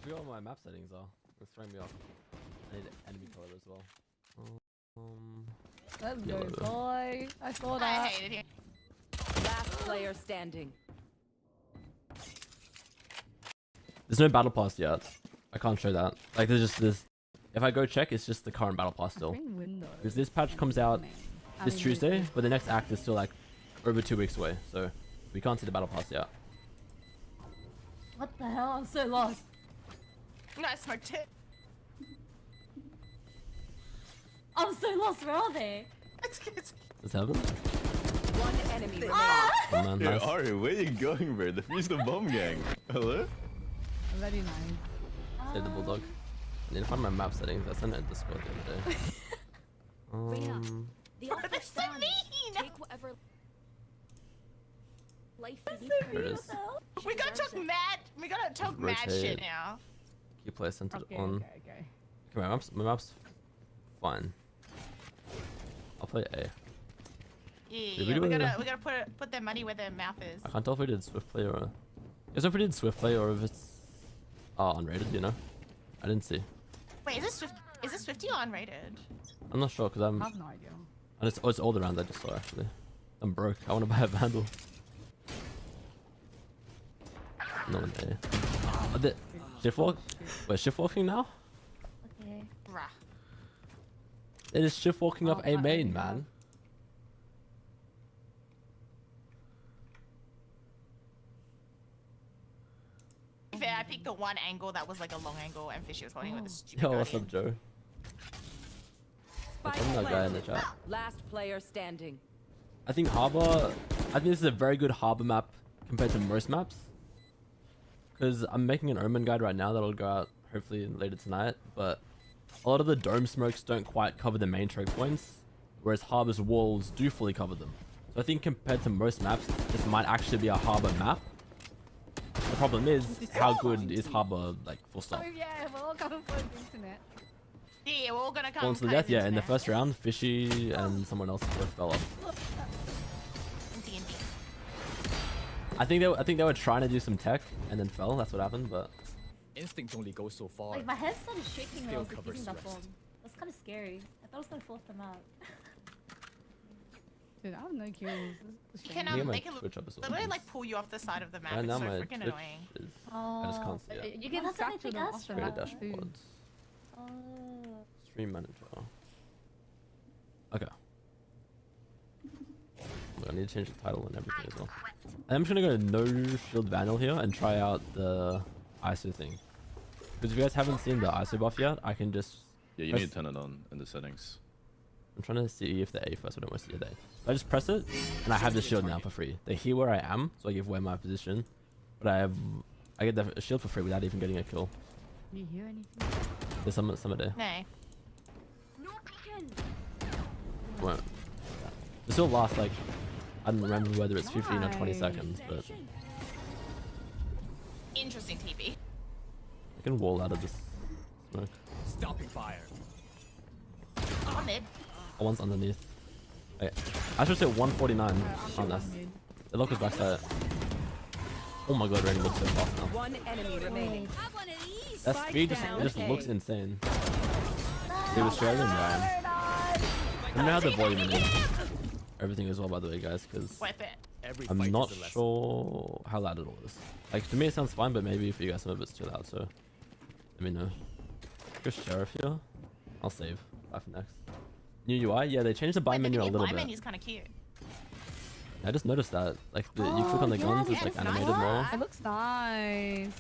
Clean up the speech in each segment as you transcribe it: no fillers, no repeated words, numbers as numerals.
forgot what my map settings are. It's throwing me off. I need enemy color as well. Let's Yellow. go, boy. I saw I that. hated him. Last player standing. There's no battle pass yet. I can't show that. Like there's just this. If I go check, it's just the current battle pass still. Because this patch comes out this Tuesday, but the next act is still like over 2 weeks away. So we can't see the battle pass yet. What the hell? I'm so lost. No, I smoked it. I'm so lost. Where are they? It's good. What's happened? One enemy remaining. Ah! Oh man, Yo, nice. Ari, where you going, bro? The Feast the Bomb Gang. Hello? Very nice. Save the bulldog. I need to find my map settings. I sent it in Discord the other day. The What offer does that stands. mean? Take whatever life you There it is. We gotta talk mad. We gotta talk mad Rotate. shit now. Key play centered Okay, on. okay. Okay, my map's fine. I'll play A. Yeah, we gotta put their money where their mouth is. I can't tell if we did swift play or. Is if we did swift play or if it's unrated, you know? I didn't see. Wait, is this Swifty or unrated? I'm not sure because I I'm. have no idea. And it's all the rounds I just saw actually. I'm broke. I want to buy a vandal. No one A. Oh, the shift walk. Wait, shift walking now? Okay. Bruh. It is shift walking up Oh, A I main, know. man. To be fair, I picked the one angle that was like a long angle, and Fishy was holding it with a stupid Yo, what's guardian. up, Joe? Like, I'm that guy in the chat. Last player standing. I think this is a very good harbor map compared to most maps. Because I'm making an Omen guide right now that'll go out hopefully later tonight. But a lot of the dome smokes don't quite cover the main choke points, whereas harbor's walls do fully cover them. So I think compared to most maps, this might actually be a harbor map. The problem is, how good is harbor, like, full stop? Oh yeah, we're all coming for the internet. Yeah, we're all gonna come. Fallen to the play death, yeah, in the internet. first round, Fishy and someone else both fell off. D&D. I think they were trying to do some tech and then fell. That's what happened. But Instinct only goes so far. Like my head started shaking when I was Skill defusing covers that the bomb. rest. That's kind of scary. I thought I was gonna force them out. Dude, I have no kills. This is a You can, shame. I think my they can Twitch episode literally is- like pull you off the side of the map. right It's now so my freaking Twitch annoying. is. I just can't see it. You can Well, that's fracture anything them else, after Go to that. dashboards. Oh. Stream manager. Okay. I need to change the title and everything as well. I'm just gonna go no shield vandal here and try out the ISO thing. Because if you guys haven't seen the ISO buff yet, I can just. Yeah, you press- need to turn it on in the settings. I'm trying to see if the A first. I don't want to see the A. I just press it, and I have the shield now for free. They hear where I am, so I give away my position. But I get the shield for free without even getting a kill. Do you hear anything? There's some there. No. Won't. This will last like, I don't remember whether it's 15 or 20 Nice. seconds, but Interesting TV. I can wall out of this smoke. Stopping fire. On mid. Oh, one's underneath. Wait, I should say 149 on this. The lock is backside. Oh my god, Rain looks so fast now. One enemy remaining. That speed just looks insane. He was Australian, man. Let me know how the volume is. Everything as well, by the way, guys, because Wipe it. Every I'm fight not is a lesson. sure how loud it all is. Like, to me it sounds fine, but maybe for you guys some of it's too loud, so let me know. Go Sheriff here. I'll save. Bye for next. New UI? Yeah, they changed the buy Wait, menu a the little buy bit. menu's kind of cute. I just noticed that. Like, you click on the yeah, guns, it's yeah, like it's nice. animated more. It looks nice.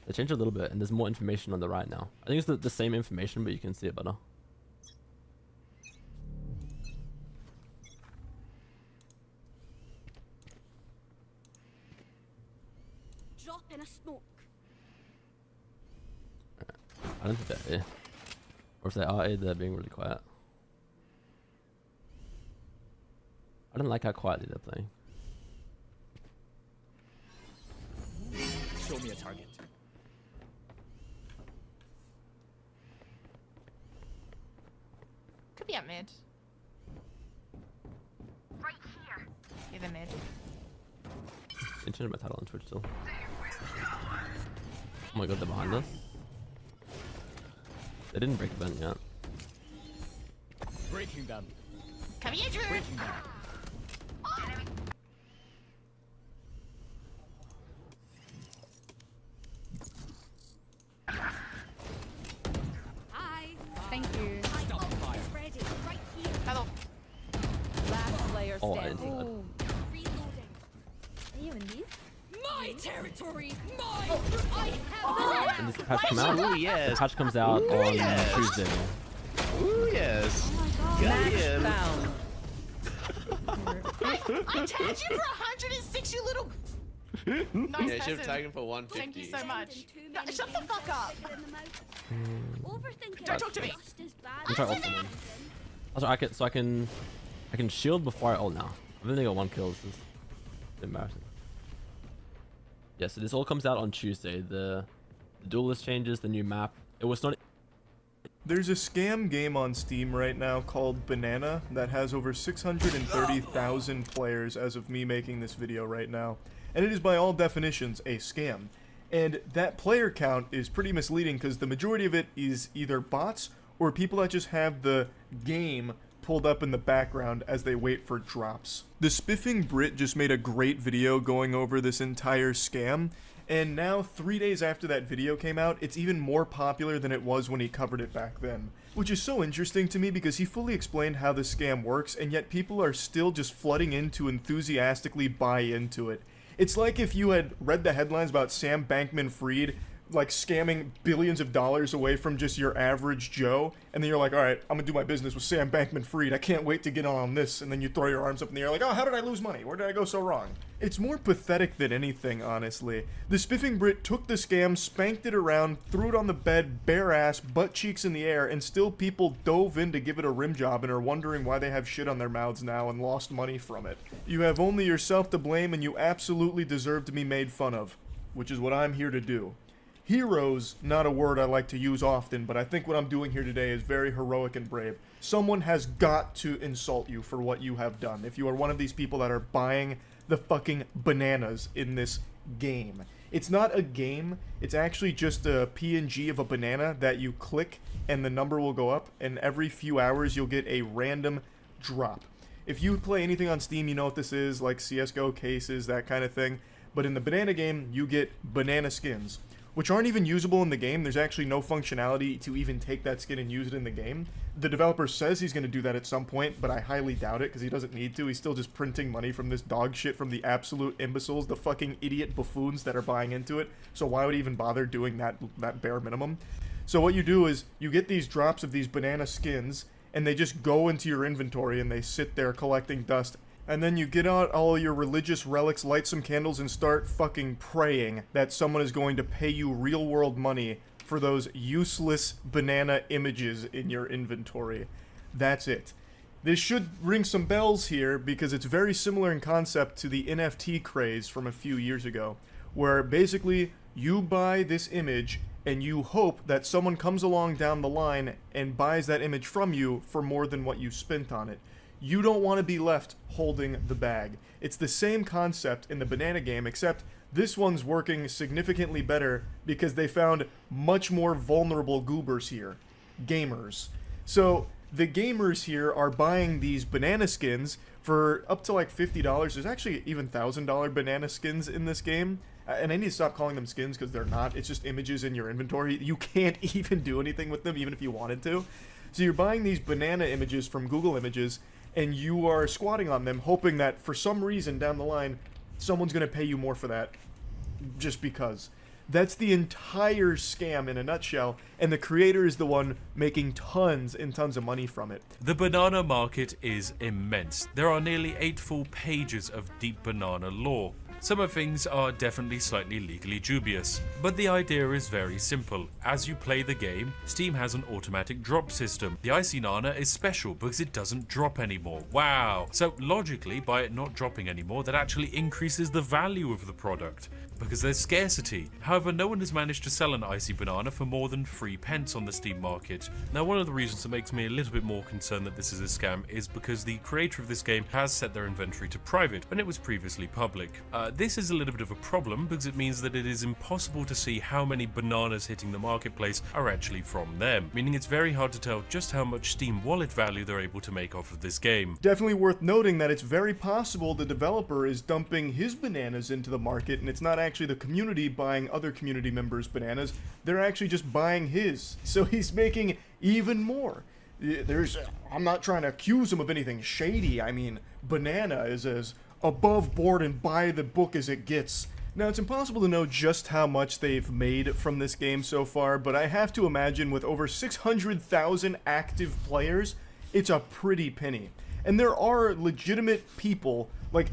They changed a little bit, and there's more information on the right now. I think it's the same information, but you can see it better. Drop in a smoke. I don't think they're A. Or if they are A, they're being really quiet. I don't like how quietly they're playing. Show me a target. Could be at mid. Right here. Either mid. They changed my title on Twitch still. Oh my god, they're behind us. They didn't break the vent yet. Breaking them. Come here, Drew. Breaking them. Hi. Thank you. Stopping fire. Ready. Right here. Hello. Last player Oh, I standing. didn't. Oh, Reloading. are you in these? My territory. Mine. I have And this patch come out. Ooh, The yes. patch comes out on yes. Tuesday. Ooh, yes. Oh Got Match him. found. I tagged you for 106, you little. Nice Yeah, you should have person. tagged him for Thank you 150. so much. No, shut the fuck up. Overthinking. Don't talk to me. Just as bad. I'm trying to ult someone. Also, I can shield before I ult now. I've only got 1 kill. This is embarrassing. Yeah, so this all comes out on Tuesday. The duel list changes, the new map. It was not. There's a scam game on Steam right now called Banana that has over 630,000 players as of me making this video right now. And it is by all definitions a scam. And that player count is pretty misleading because the majority of it is either bots or people that just have the game pulled up in the background as they wait for drops. The Spiffing Brit just made a great video going over this entire scam. And now, 3 days after that video came out, it's even more popular than it was when he covered it back then. Which is so interesting to me because he fully explained how this scam works, and yet people are still just flooding in to enthusiastically buy into it. It's like if you had read the headlines about Sam Bankman-Fried, like, scamming billions of dollars away from just your average Joe, and then you're like, alright, I'm gonna do my business with Sam Bankman-Fried, I can't wait to get on this, and then you throw your arms up in the air like, oh, how did I lose money? Where did I go so wrong? It's more pathetic than anything, honestly. The Spiffing Brit took the scam, spanked it around, threw it on the bed, bare ass, butt cheeks in the air, and still people dove in to give it a rim job and are wondering why they have shit on their mouths now and lost money from it. You have only yourself to blame, and you absolutely deserve to be made fun of, which is what I'm here to do. Heroes, not a word I like to use often, but I think what I'm doing here today is very heroic and brave. Someone has got to insult you for what you have done. If you are one of these people that are buying the fucking bananas in this game. It's not a game, it's actually just a PNG of a banana that you click and the number will go up, and every few hours you'll get a random drop. If you play anything on Steam, you know what this is, like CSGO cases, that kind of thing. But in the banana game, you get banana skins, which aren't even usable in the game. There's actually no functionality to even take that skin and use it in the game. The developer says he's going to do that at some point, but I highly doubt it because he doesn't need to. He's still just printing money from this dog shit from the absolute imbeciles, the fucking idiot buffoons that are buying into it. So why would he even bother doing that bare minimum? So what you do is you get these drops of these banana skins and they just go into your inventory and they sit there collecting dust. And then you get out all your religious relics, light some candles, and start fucking praying that someone is going to pay you real-world money for those useless banana images in your inventory. That's it. This should ring some bells here because it's very similar in concept to the NFT craze from a few years ago, where basically you buy this image and you hope that someone comes along down the line and buys that image from you for more than what you spent on it. You don't want to be left holding the bag. It's the same concept in the banana game, except this one's working significantly better because they found much more vulnerable goobers here. Gamers. So the gamers here are buying these banana skins for up to like $50. There's actually even $1,000 banana skins in this game. And I need to stop calling them skins because they're not. It's just images in your inventory. You can't even do anything with them even if you wanted to. So you're buying these banana images from Google Images and you are squatting on them hoping that for some reason down the line someone's going to pay you more for that just because. That's the entire scam in a nutshell, and the creator is the one making tons and tons of money from it. The banana market is immense. There are nearly 8 full pages of deep banana lore. Some of things are definitely slightly legally dubious, but the idea is very simple. As you play the game, Steam has an automatic drop system. The Icy Nana is special because it doesn't drop anymore. Wow! So logically, by it not dropping anymore, that actually increases the value of the product, because there's scarcity. However, no one has managed to sell an Icy Banana for more than 3 pence on the Steam market. Now, one of the reasons that makes me a little bit more concerned that this is a scam is because the creator of this game has set their inventory to private when it was previously public. this is a little bit of a problem because it means that it is impossible to see how many bananas hitting the marketplace are actually from them, meaning it's very hard to tell just how much Steam wallet value they're able to make off of this game. Definitely worth noting that it's very possible the developer is dumping his bananas into the market, and it's not actually the community buying other community members' bananas, they're actually just buying his. So he's making even more. I'm not trying to accuse him of anything shady. I mean, Banana is as above board and by the book as it gets. Now, it's impossible to know just how much they've made from this game so far, but I have to imagine with over 600,000 active players, it's a pretty penny. And there are legitimate people, like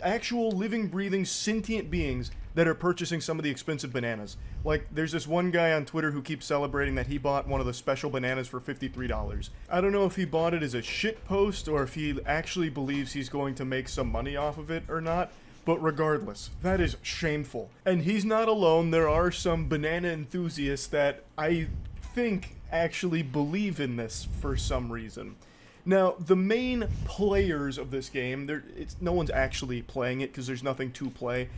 actual living, breathing, sentient beings that are purchasing some of the expensive bananas. Like, there's this one guy on Twitter who keeps celebrating that he bought one of the special bananas for $53. I don't know if he bought it as a shit post or if he actually believes he's going to make some money off of it or not, but regardless, that is shameful. And he's not alone. There are some banana enthusiasts that I think actually believe in this for some reason. Now, the main players of this game, no one's actually playing it because there's nothing to play.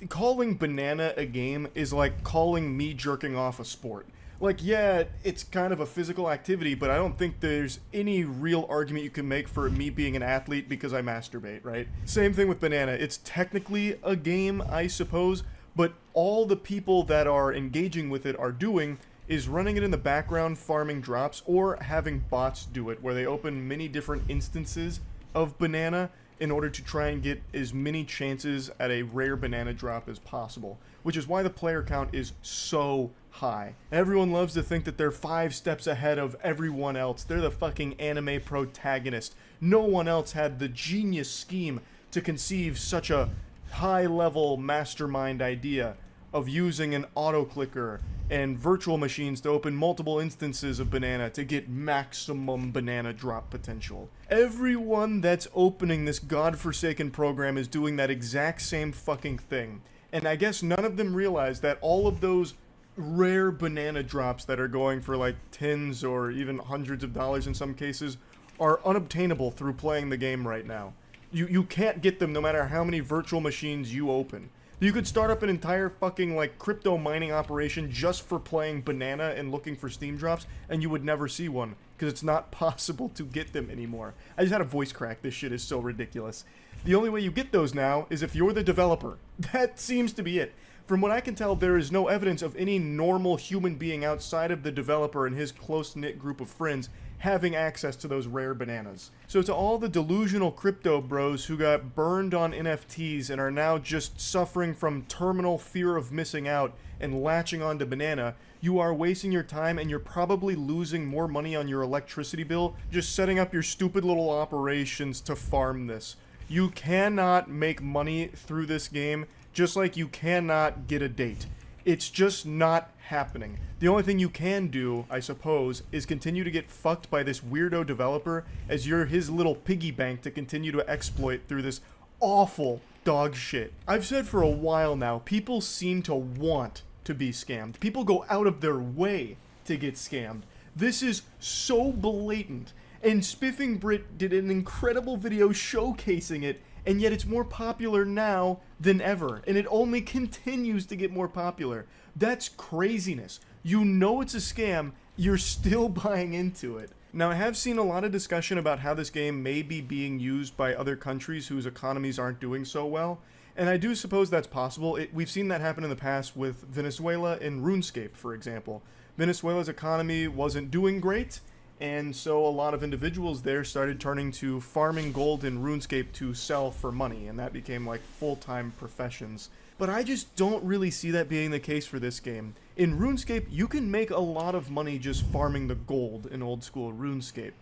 Calling Banana a game is like calling me jerking off a sport. Like, yeah, it's kind of a physical activity, but I don't think there's any real argument you can make for me being an athlete because I masturbate, right? Same thing with Banana. It's technically a game, I suppose, but all the people that are engaging with it are doing is running it in the background, farming drops, or having bots do it, where they open many different instances of Banana in order to try and get as many chances at a rare banana drop as possible, which is why the player count is so high. Everyone loves to think that they're 5 steps ahead of everyone else. They're the fucking anime protagonist. No one else had the genius scheme to conceive such a high-level mastermind idea of using an auto-clicker and virtual machines to open multiple instances of Banana to get maximum banana drop potential. Everyone that's opening this godforsaken program is doing that exact same fucking thing. And I guess none of them realize that all of those rare banana drops that are going for like tens or even hundreds of dollars in some cases are unobtainable through playing the game right now. You can't get them no matter how many virtual machines you open. You could start up an entire fucking, like, crypto mining operation just for playing Banana and looking for Steam drops, and you would never see one, because it's not possible to get them anymore. I just had a voice crack. This shit is so ridiculous. The only way you get those now is if you're the developer. That seems to be it. From what I can tell, there is no evidence of any normal human being outside of the developer and his close-knit group of friends having access to those rare bananas. So to all the delusional crypto bros who got burned on NFTs and are now just suffering from terminal fear of missing out and latching onto Banana, you are wasting your time and you're probably losing more money on your electricity bill just setting up your stupid little operations to farm this. You cannot make money through this game, just like you cannot get a date. It's just not happening. The only thing you can do, I suppose, is continue to get fucked by this weirdo developer as you're his little piggy bank to continue to exploit through this awful dog shit. I've said for a while now, people seem to want to be scammed. People go out of their way to get scammed. This is so blatant. And Spiffing Brit did an incredible video showcasing it, and yet it's more popular now than ever, and it only continues to get more popular. That's craziness. You know it's a scam, you're still buying into it. Now, I have seen a lot of discussion about how this game may be being used by other countries whose economies aren't doing so well, and I do suppose that's possible. We've seen that happen in the past with Venezuela and RuneScape, for example. Venezuela's economy wasn't doing great, and so a lot of individuals there started turning to farming gold in RuneScape to sell for money, and that became like full-time professions. But I just don't really see that being the case for this game. In RuneScape, you can make a lot of money just farming the gold in old school RuneScape.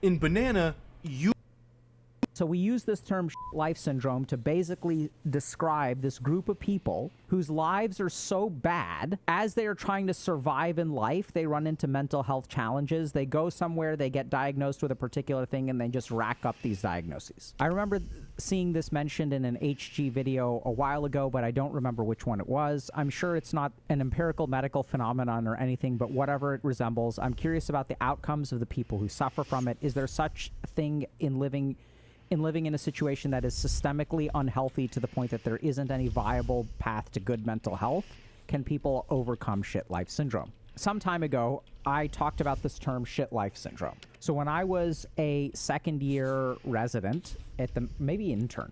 In Banana, you... So we use this term life syndrome to basically describe this group of people whose lives are so bad, as they are trying to survive in life, they run into mental health challenges. They go somewhere, they get diagnosed with a particular thing, and they just rack up these diagnoses. I remember seeing this mentioned in an HG video a while ago, but I don't remember which one it was. I'm sure it's not an empirical medical phenomenon or anything, but whatever it resembles, I'm curious about the outcomes of the people who suffer from it. Is there such a thing in living in living in a situation that is systemically unhealthy to the point that there isn't any viable path to good mental health can people overcome shit life syndrome. Some time ago, I talked about this term shit life syndrome. So when I was a second year resident at maybe intern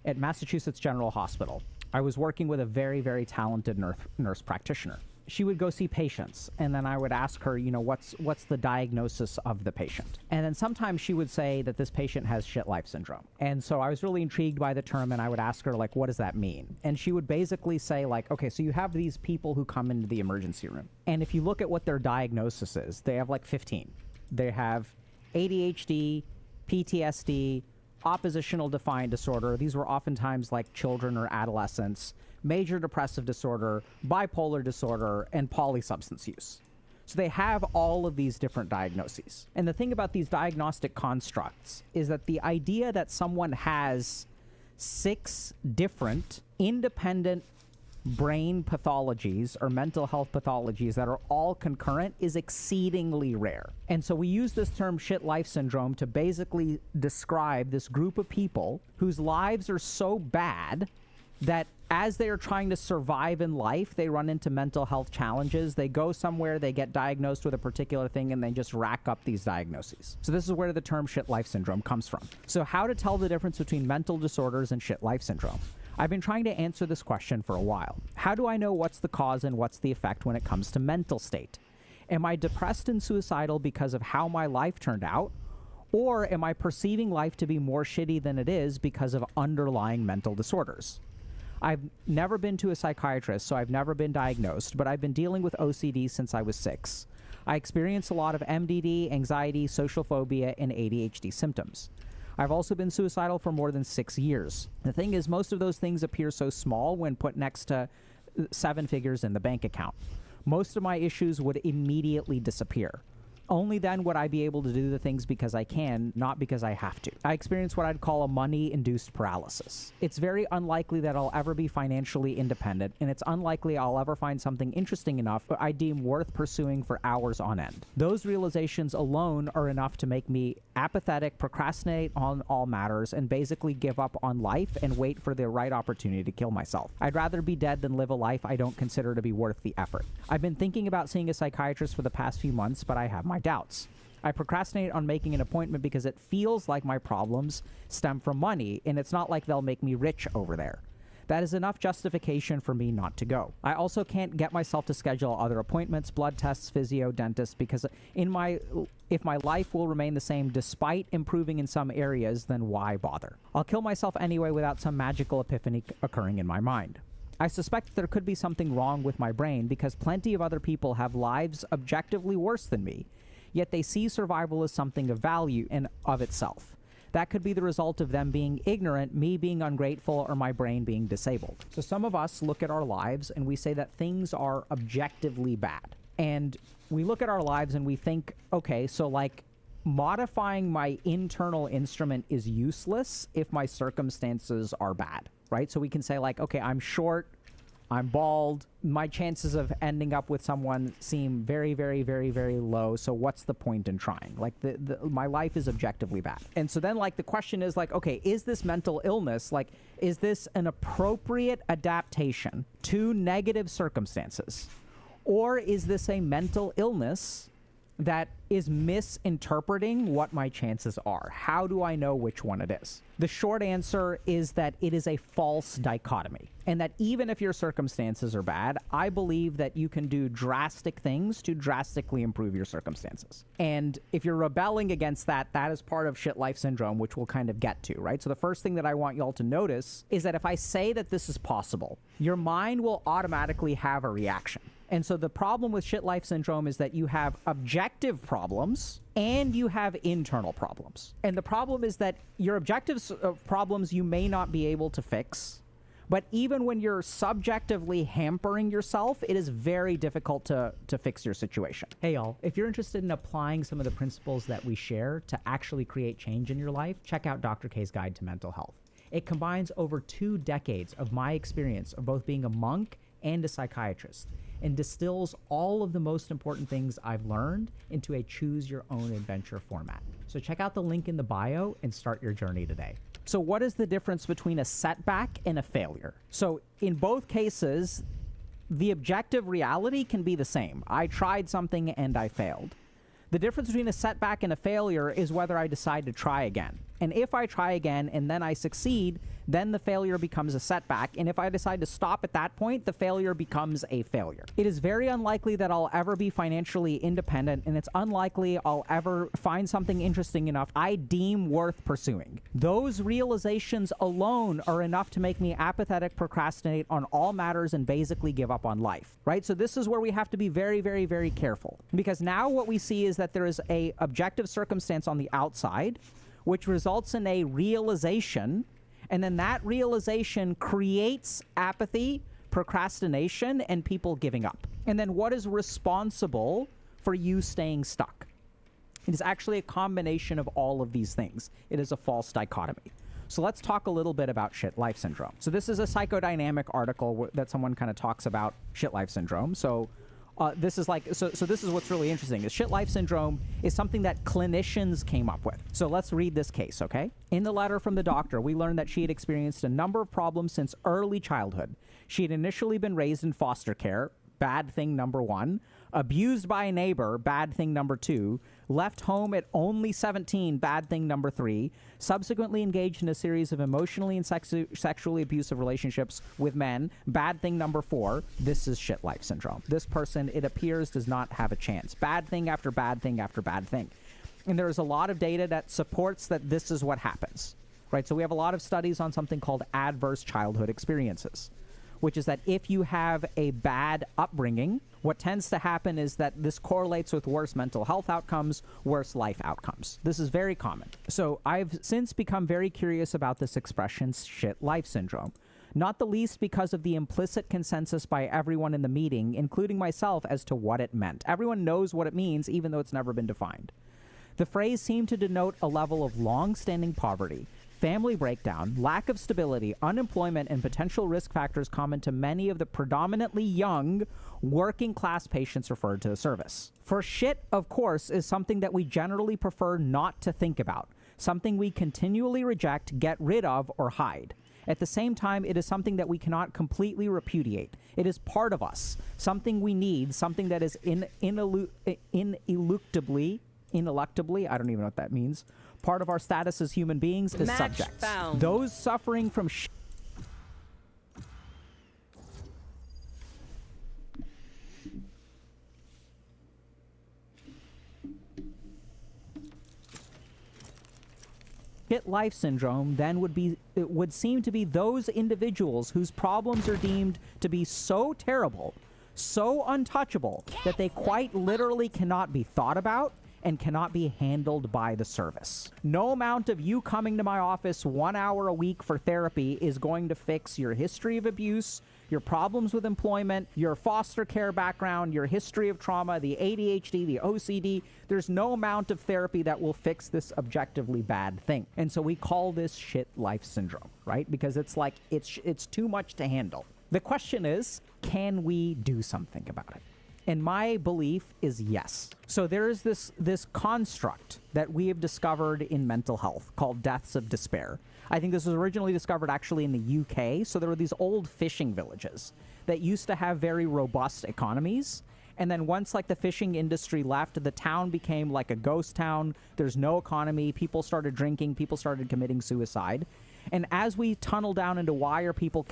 at Massachusetts General Hospital, I was working with a very, very talented nurse practitioner. She would go see patients, and then I would ask her, you know, what's the diagnosis of the patient? And then sometimes she would say that this patient has shit life syndrome. And so I was really intrigued by the term, and I would ask her, like, what does that mean? And she would basically say, like, okay, so you have these people who come into the emergency room, and if you look at what their diagnosis is, they have like 15. They have ADHD, PTSD, oppositional defiant disorder. These were oftentimes like children or adolescents, major depressive disorder, bipolar disorder, and polysubstance use. So they have all of these different diagnoses. And the thing about these diagnostic constructs is that the idea that someone has 6 different independent brain pathologies or mental health pathologies that are all concurrent is exceedingly rare. And so we use this term shit life syndrome to basically describe this group of people whose lives are so bad that as they are trying to survive in life, they run into mental health challenges. They go somewhere, they get diagnosed with a particular thing, and they just rack up these diagnoses. So this is where the term shit life syndrome comes from. So how to tell the difference between mental disorders and shit life syndrome? I've been trying to answer this question for a while. How do I know what's the cause and what's the effect when it comes to mental state? Am I depressed and suicidal because of how my life turned out? Or am I perceiving life to be more shitty than it is because of underlying mental disorders? I've never been to a psychiatrist, so I've never been diagnosed, but I've been dealing with OCD since I was 6. I experience a lot of MDD, anxiety, social phobia, and ADHD symptoms. I've also been suicidal for more than 6 years. The thing is, most of those things appear so small when put next to 7 figures in the bank account. Most of my issues would immediately disappear. Only then would I be able to do the things because I can, not because I have to. I experience what I'd call a money-induced paralysis. It's very unlikely that I'll ever be financially independent, and it's unlikely I'll ever find something interesting enough that I deem worth pursuing for hours on end. Those realizations alone are enough to make me apathetic, procrastinate on all matters, and basically give up on life and wait for the right opportunity to kill myself. I'd rather be dead than live a life I don't consider to be worth the effort. I've been thinking about seeing a psychiatrist for the past few months, but I have my doubts. I procrastinate on making an appointment because it feels like my problems stem from money, and it's not like they'll make me rich over there. That is enough justification for me not to go. I also can't get myself to schedule other appointments, blood tests, physio, dentist, because if my life will remain the same despite improving in some areas, then why bother? I'll kill myself anyway without some magical epiphany occurring in my mind. I suspect there could be something wrong with my brain because plenty of other people have lives objectively worse than me, yet they see survival as something of value in of itself. That could be the result of them being ignorant, me being ungrateful, or my brain being disabled. So some of us look at our lives and we say that things are objectively bad. And we look at our lives and we think, okay, so like modifying my internal instrument is useless if my circumstances are bad, right? So we can say like, okay, I'm short, I'm bald, my chances of ending up with someone seem very, very, very, very low. So what's the point in trying? Like my life is objectively bad. And so then like the question is like, okay, is this mental illness? Like, is this an appropriate adaptation to negative circumstances? Or is this a mental illness that is misinterpreting what my chances are? How do I know which one it is? The short answer is that it is a false dichotomy, and that even if your circumstances are bad, I believe that you can do drastic things to drastically improve your circumstances. And if you're rebelling against that, that is part of shit life syndrome, which we'll kind of get to, right? So the first thing that I want y'all to notice is that if I say that this is possible, your mind will automatically have a reaction. And so the problem with shit life syndrome is that you have objective problems and you have internal problems. And the problem is that your objective problems you may not be able to fix, but even when you're subjectively hampering yourself, it is very difficult to fix your situation. Hey y'all, if you're interested in applying some of the principles that we share to actually create change in your life, check out Dr. K's Guide to Mental Health. It combines over 2 decades of my experience of both being a monk and a psychiatrist. and distills all of the most important things I've learned into a choose your own adventure format. So check out the link in the bio and start your journey today. So what is the difference between a setback and a failure? So in both cases, the objective reality can be the same. I tried something and I failed. The difference between a setback and a failure is whether I decide to try again. And if I try again and then I succeed, then the failure becomes a setback. And if I decide to stop at that point, the failure becomes a failure. It is very unlikely that I'll ever be financially independent, and it's unlikely I'll ever find something interesting enough I deem worth pursuing. Those realizations alone are enough to make me apathetic, procrastinate on all matters, and basically give up on life, right? So this is where we have to be very, very, very careful, because now what we see is that there is a objective circumstance on the outside, which results in a realization, and then that realization creates apathy, procrastination, and people giving up. And then what is responsible for you staying stuck? It is actually a combination of all of these things. It is a false dichotomy. So let's talk a little bit about shit life syndrome. So this is a psychodynamic article that someone kind of talks about shit life syndrome. So this is like, so this is what's really interesting. Is shit life syndrome is something that clinicians came up with. So let's read this case, okay? In the letter from the doctor, we learned that she had experienced a number of problems since early childhood. She had initially been raised in foster care, bad thing number 1, abused by a neighbor, bad thing number 2, left home at only 17, bad thing number 3, subsequently engaged in a series of emotionally and sexually abusive relationships with men, bad thing number 4. This is shit life syndrome. This person, it appears, does not have a chance. Bad thing after bad thing after bad thing. And there is a lot of data that supports that this is what happens, right? So we have a lot of studies on something called adverse childhood experiences, which is that if you have a bad upbringing, what tends to happen is that this correlates with worse mental health outcomes, worse life outcomes. This is very common. So I've since become very curious about this expression, shit life syndrome, not the least because of the implicit consensus by everyone in the meeting, including myself, as to what it meant. Everyone knows what it means, even though it's never been defined. The phrase seemed to denote a level of long-standing poverty, family breakdown, lack of stability, unemployment, and potential risk factors common to many of the predominantly young, working-class patients referred to the service. For shit, of course, is something that we generally prefer not to think about, something we continually reject, get rid of, or hide. At the same time, it is something that we cannot completely repudiate. It is part of us, something we need, something that is ineluctably, I don't even know what that means, part of our status as human beings is subjects. Found. Those suffering from shit life syndrome then would seem to be those individuals whose problems are deemed to be so terrible, so untouchable, that they quite literally cannot be thought about and cannot be handled by the service. No amount of you coming to my office 1 hour a week for therapy is going to fix your history of abuse, your problems with employment, your foster care background, your history of trauma, the ADHD, the OCD. There's no amount of therapy that will fix this objectively bad thing. And so we call this shit life syndrome, right? Because it's like, it's too much to handle. The question is, can we do something about it? And my belief is yes. So there is this construct that we have discovered in mental health called deaths of despair. I think this was originally discovered actually in the UK. So there were these old fishing villages that used to have very robust economies. And then once like the fishing industry left, the town became like a ghost town. There's no economy. People started drinking. People started committing suicide. And as we tunnel down into why are people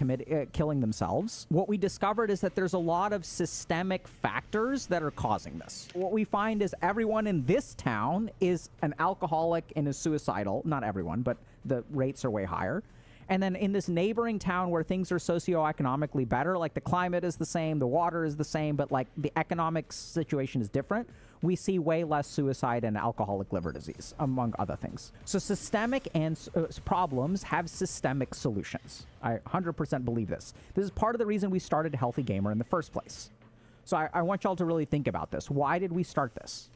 killing themselves, what we discovered is that there's a lot of systemic factors that are causing this. What we find is everyone in this town is an alcoholic and is suicidal. Not everyone, but the rates are way higher. And then in this neighboring town where things are socioeconomically better, like the climate is the same, the water is the same, but like the economic situation is different, we see way less suicide and alcoholic liver disease, among other things. So systemic and problems have systemic solutions. I 100% believe this. This is part of the reason we started Healthy Gamer in the first place. So I want y'all to really think about this. Why did we start this?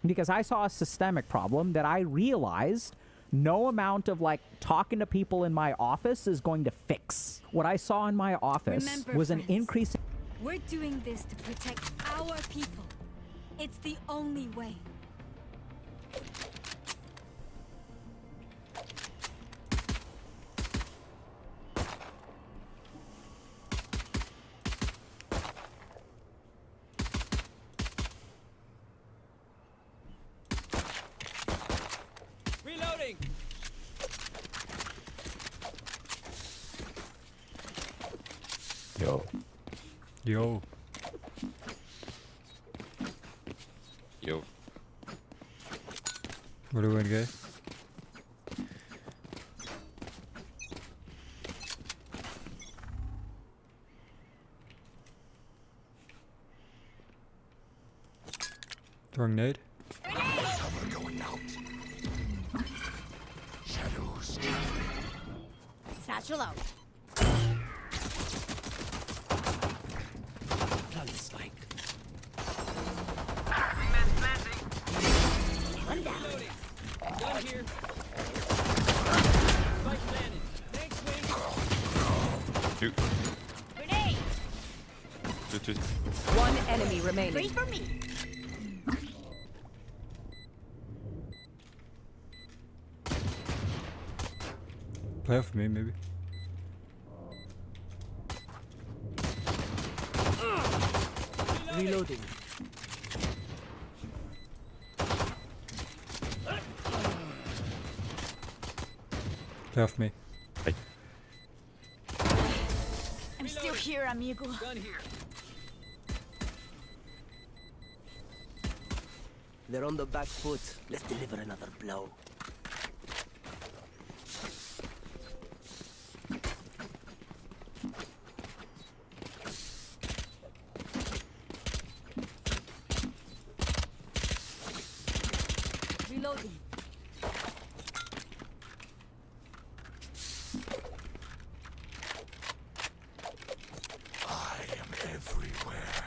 Because I saw a systemic problem that I realized no amount of like talking to people in my office is going to fix. What I saw in my office was an increase. We're doing this to protect our people. It's the only way. Reloading! Yo. Yo. Yo. Where do we want to go? Throwing nade. Satchel out. One down. One here. Spike landed. Thanks, Wing. Shoot. Grenade. Shoot. One enemy remaining. Wait for me. Play off me, maybe. Reloading. Play off me. I'm still here, amigo. Gun here. They're on the back foot. Let's deliver another blow. Reloading. I am everywhere.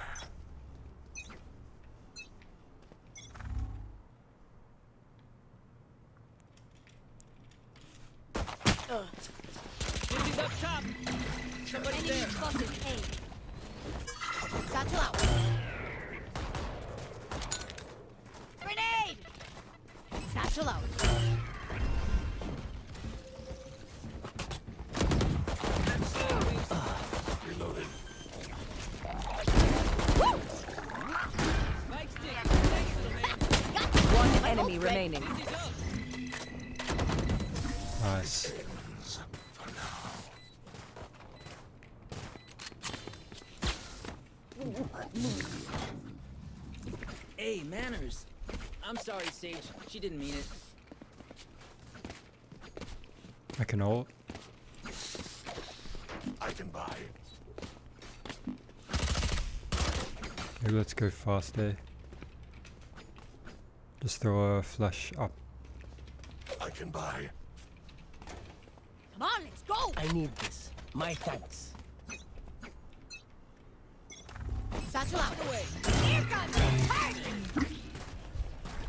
Dizzy's up top. Somebody's Enemy there. spotted. A. Satchel out. Grenade. Satchel out. Reloaded. Spike stick. Thanks, little man. One enemy remaining. Dizzy's up. Nice. Hey, manners. I'm sorry, Sage. She didn't mean it. I can ult. I can buy. Maybe let's go fast, eh? Just throw a flash up. I can buy. Come on, let's go. I need this. My thanks. Satchel out. Here comes the party.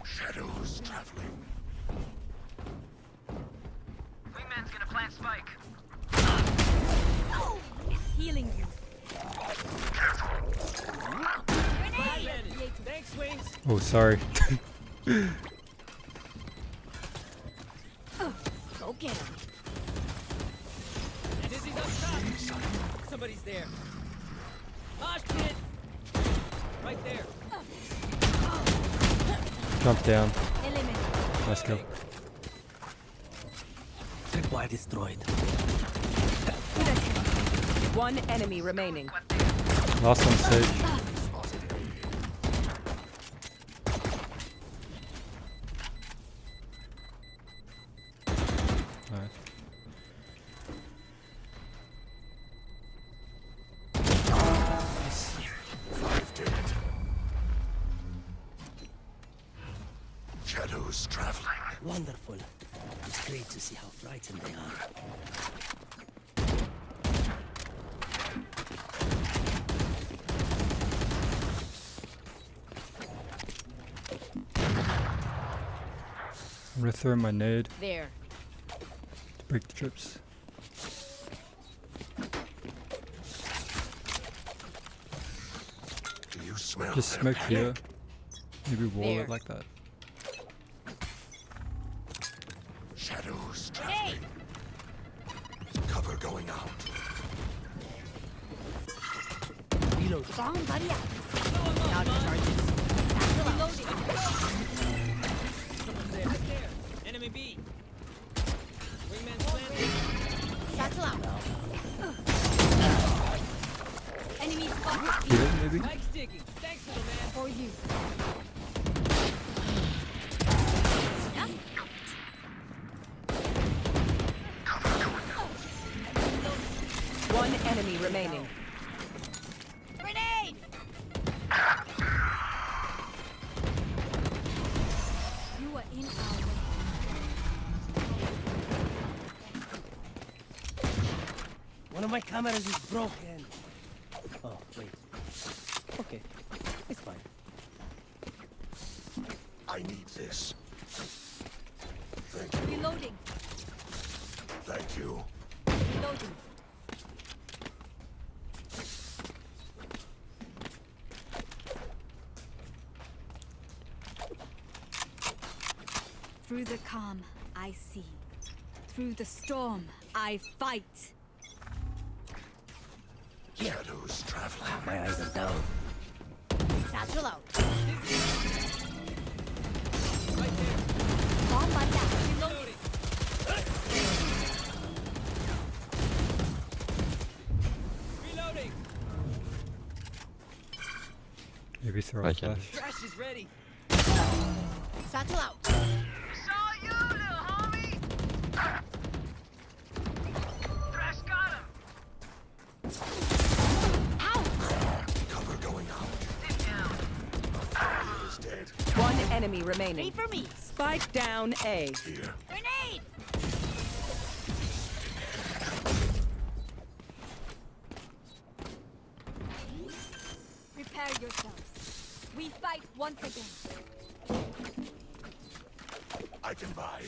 Shadows traveling. Wingman's gonna plant spike. Oh, it's healing you. Spike Grenade. landed. Thanks, Wings. Oh, sorry. Go get him. Dizzy's up top. Somebody's there. Mosh pit. Right there. Jump down. Eliminate. Let's go. Tripwire destroyed. One enemy remaining. Last one, Sage. Nice. Five dead. Shadows traveling. Wonderful. It's great to see how frightened they are. I'm gonna throw my nade There. to break the trips. You smell Just smoke here. Maybe wall There. it like that. shadows traveling. Cover going out. Reload. Bomb buddy out. Now the charges. Reloading. Someone's there. Right there. Enemy B. Wingman's planted. Satchel out. Enemy spotted. Heal maybe? Mike sticking. Thanks, little man. For you. One enemy remaining. Grenade! You are in our way. One of my cameras is broken. Oh, wait. Okay. It's fine. I need this. Thank you. Reloading. Thank you. Reloading. Through the calm, I see. Through the storm, I fight. Shadows traveling. My eyes are down. Satchel out. Right there. Bomb buddy out. Reloading. Reloading. Maybe throw a flash. Crash is ready. Satchel out. Saw you, little homie. Thrash got him. Cover going out. Sit down. He is dead. One enemy remaining. Wait for me. Spike down A. Here. Grenade! Prepare yourselves. We fight once again. I can buy.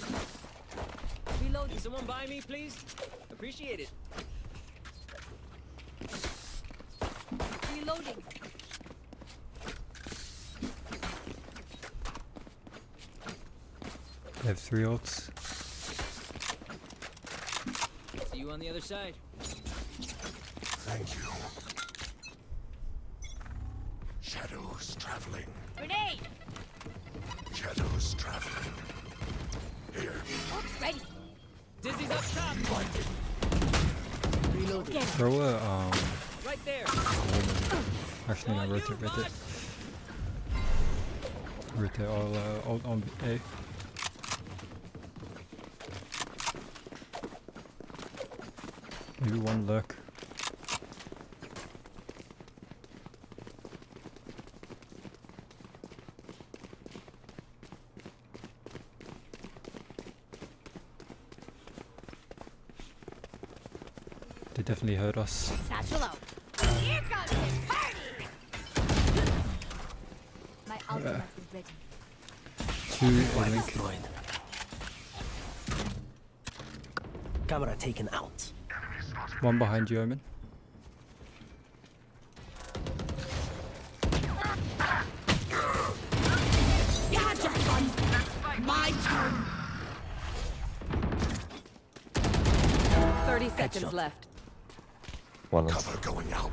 Reloading. Can someone buy me, please? Appreciate it. Reloading. They have 3 ults. See you on the other side. Thank you. Shadows traveling. Grenade! Shadows traveling. Here. Oops, ready. Dizzy's up top. Get it. Throw a Right there. actually no, rotate. Rotate all ult on A. Maybe one lurk. They definitely heard us. Satchel out. Here comes the party! My ultimate is ready. 2 A link. Camera taken out. 1 behind you, Omen. Gotcha, fun! My turn! 30 seconds left. Cover going out.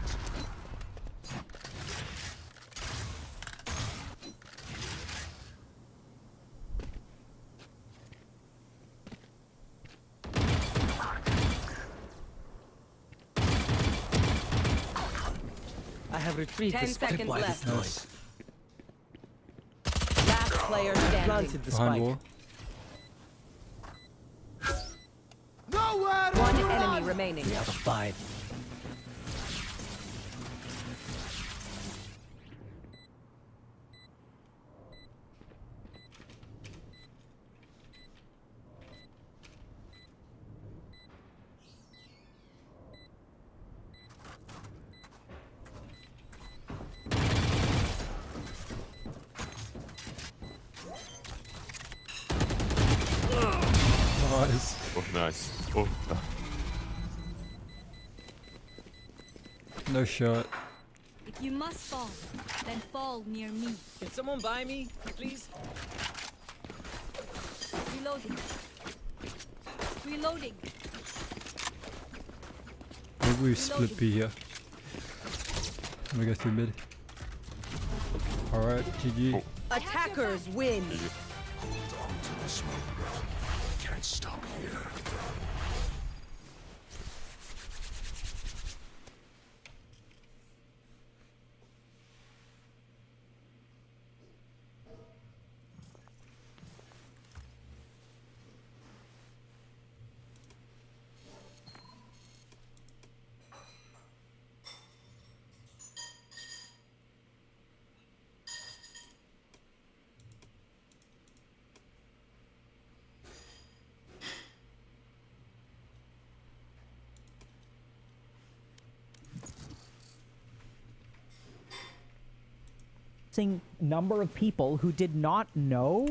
I have retrieved 10 the spike seconds while left. it's Nice. Last player standing. planted the Behind spike. wall. One enemy remaining. 3 out of 5. Nice. Oh, nice. Oh. No shot. If You must fall, then fall near me. Can someone buy me, please? Reloading. Reloading. Maybe we split B here. I'm gonna go through mid. Alright, GG. Attackers win. Can't stop here. Number of people who did not know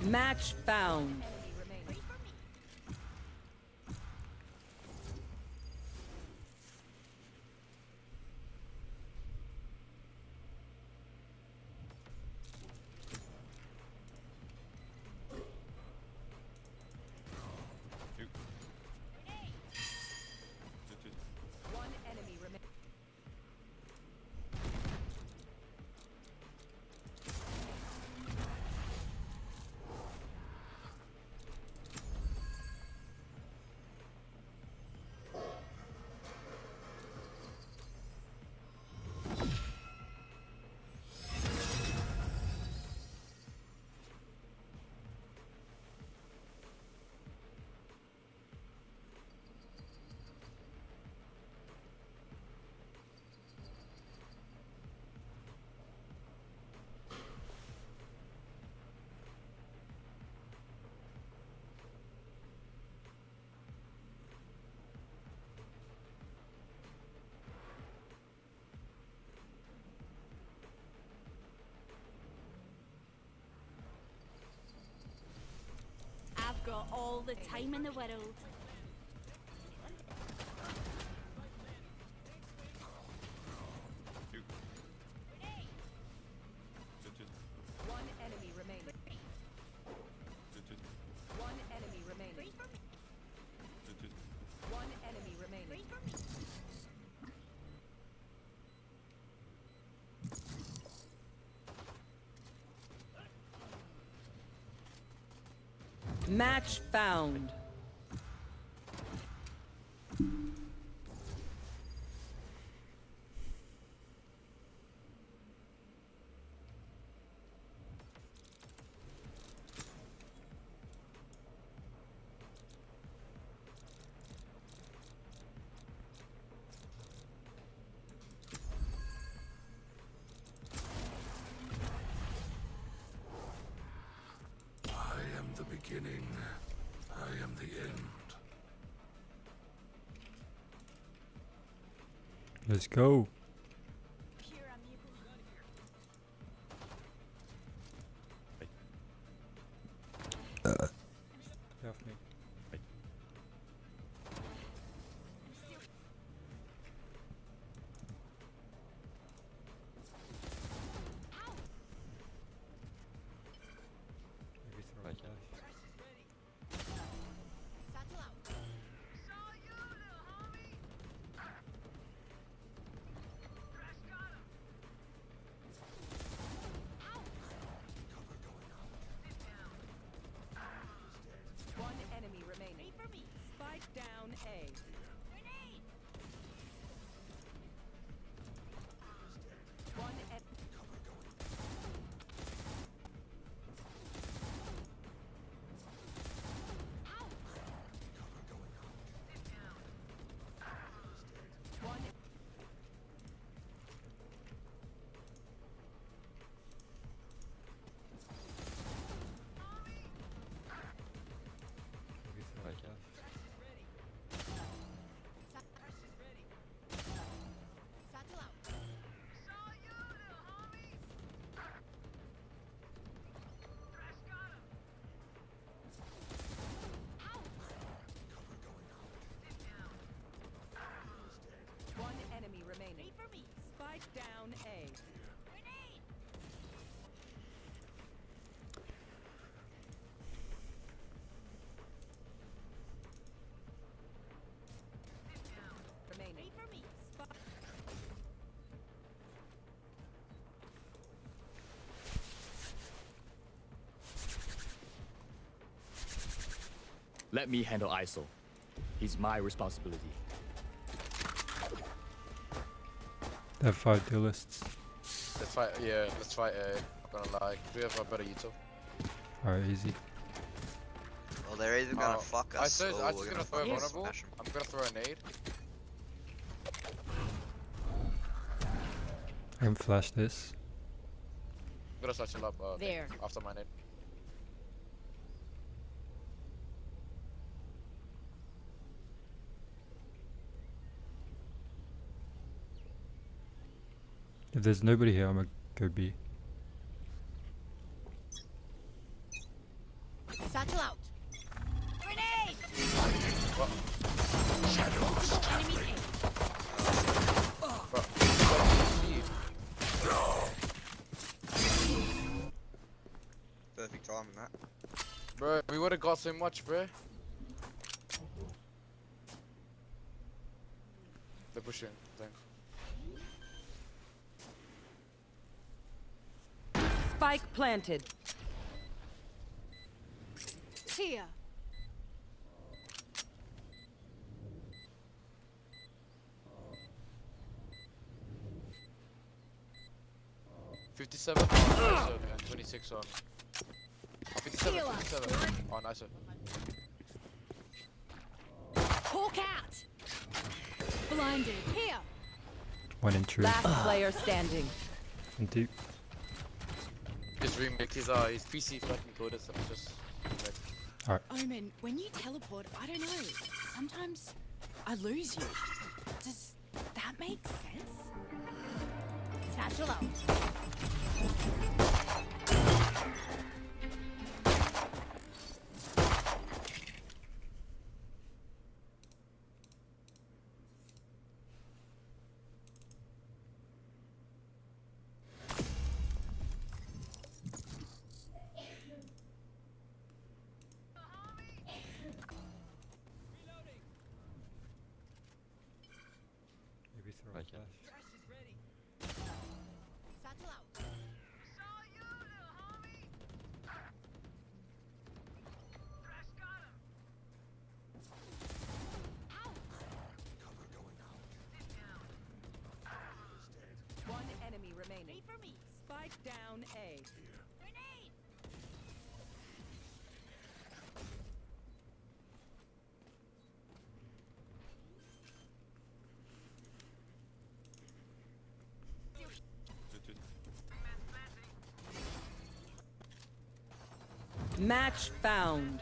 Match found. One enemy remaining. I've got all the time in the world. One enemy remaining. One enemy remaining. One enemy remaining. Match found. I am the beginning. I am the end. Let's go. Definitely. Maybe throw it down. One enemy remaining. Spike down A. One enemy. One. Let me handle ISO. He's my responsibility. They have 5 duelists. Let's fight, yeah, let's fight A. Not gonna lie. We have a better util. Alright, easy. Well, they're either gonna fuck us or I'm we're just gonna gonna throw fucking vulnerable. smash 'em. I'm gonna throw a nade. I can flash this. I'm gonna slash him up There. after my nade. If there's nobody here, I'm gonna go B. Satchel out. Grenade! Shadows Enemy Perfect timing, that. Bro, we would've got so much, bro. They're pushing, thanks. Spike planted. Here. $57 on ISO and 26 on. 57 on ISO. Hawk out. Blinded. Here. 1 in tree. Last player standing. And deep. Just remake his PC fucking code is just remake. Alright. Omen, when you teleport, I don't know. Sometimes I lose you. Does that make sense? Satchel out. Maybe throw a flash. Satchel out. One enemy remaining. Wait for me. Spike down A. Grenade. Match found.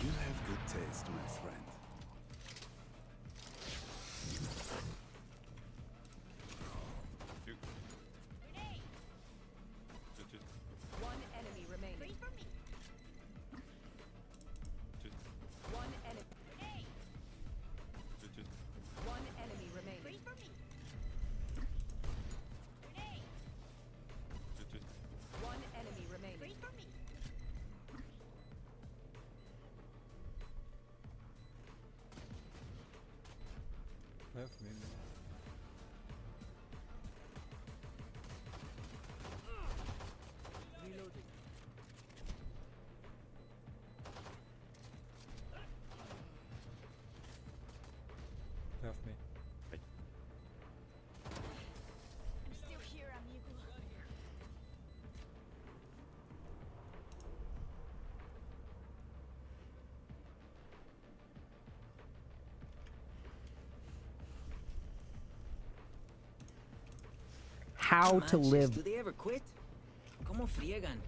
You have good taste, my friend. One enemy remaining. Wait for me. One enemy. One enemy remaining. Wait for me. One enemy remaining. Wait for me. Play for me. Reloading. Play for me. I'm still here, amigo. how to live. Do they ever quit? ¿Cómo friegan?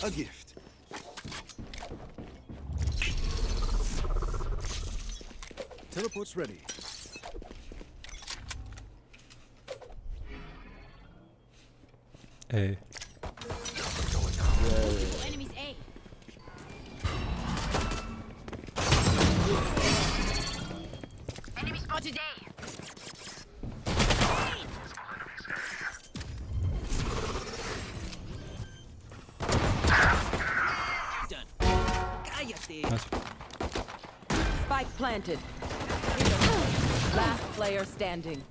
A gift. Teleport's ready. A. Enemies A. Enemy spotted A. Nice. Spike planted. Last player standing.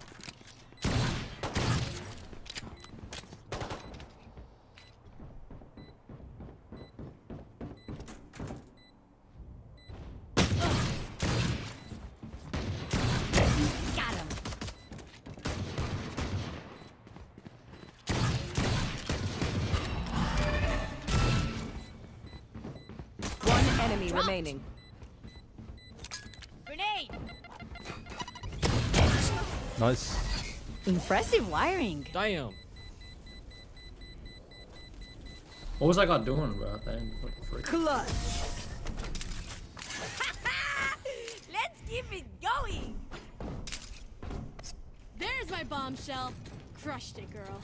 Got him. One enemy remaining. Grenade. Nice. Impressive wiring. Damn. What was that guy doing, bro? What the frick? Clutch. Let's keep it going. There's my bombshell. Crushed it, girl.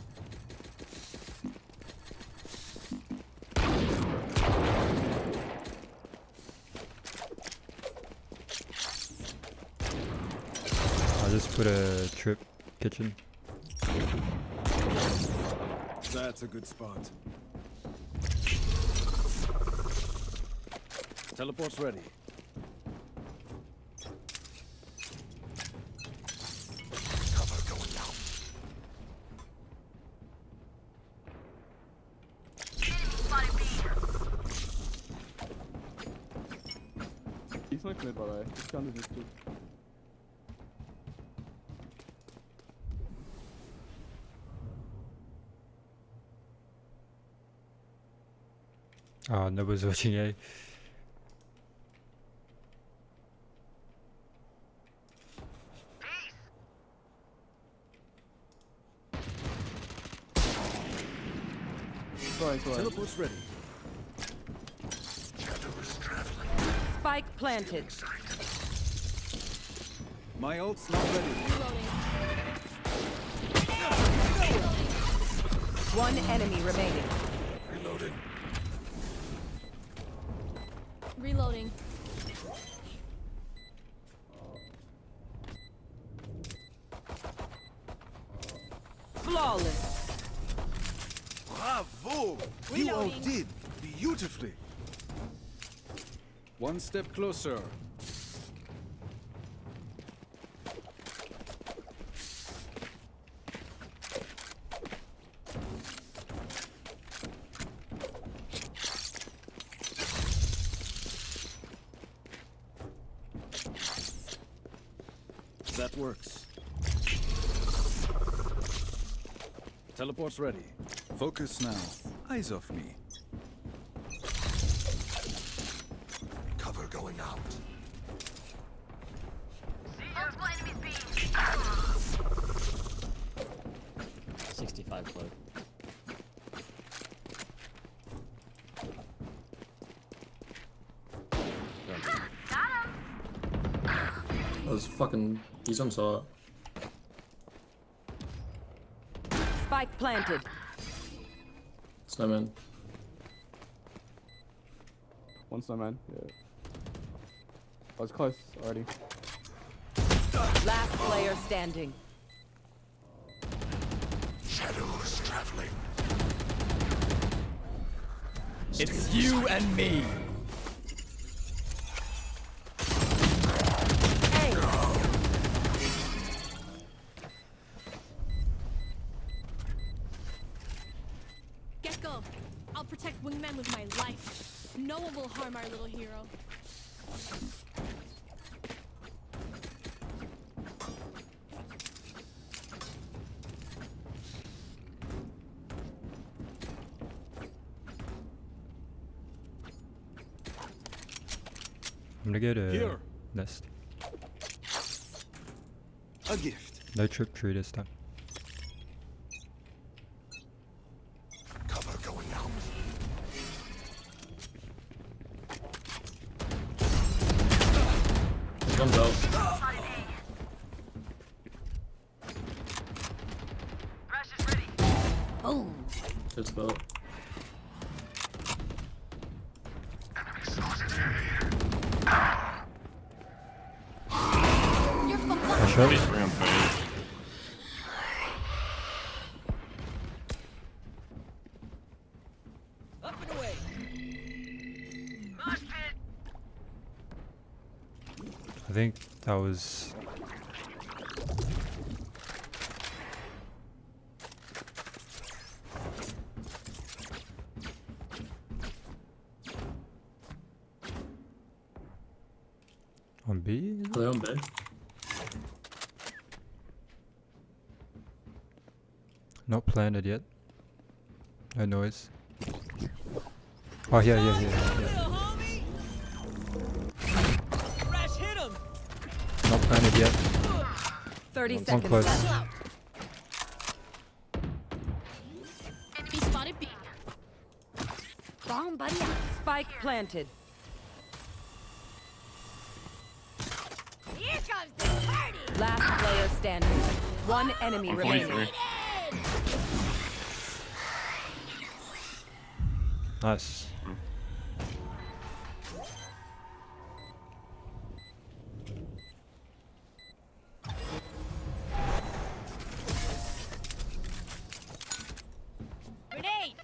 I just put a trip kitchen. That's a good spot. Teleport's ready. Cover going out. He's not clear, by the way. He's counted this too. Oh, nobody's watching A. Teleport's ready. Spike planted. My ult's not ready. One enemy remaining. Reloading. Reloading. Flawless. Bravo! You all did beautifully. One step closer. That works. Teleport's ready. Focus now. Eyes off me. Cover going out. 65 float. That was fucking. He's on site. Spike planted. Snowman. One snowman, yeah. I was close already. Last player standing. Shadows traveling. It's you and me. go. I'll protect Wingman with my life. No one will harm our little hero. I'm gonna get a Here. nest. A gift. No trip tree this time. Cover going out. One's out. Boom. It's about. I shot. Up and away. I think that was. On B? Are they on bed? Not planted yet. No noise. Oh yeah. Rash, hit him. Not planted yet. 30 One seconds close. left. Enemy spotted B. Bomb buddy. Spike planted. Here comes the party. Last player standing. One enemy remaining. Nice. Grenade.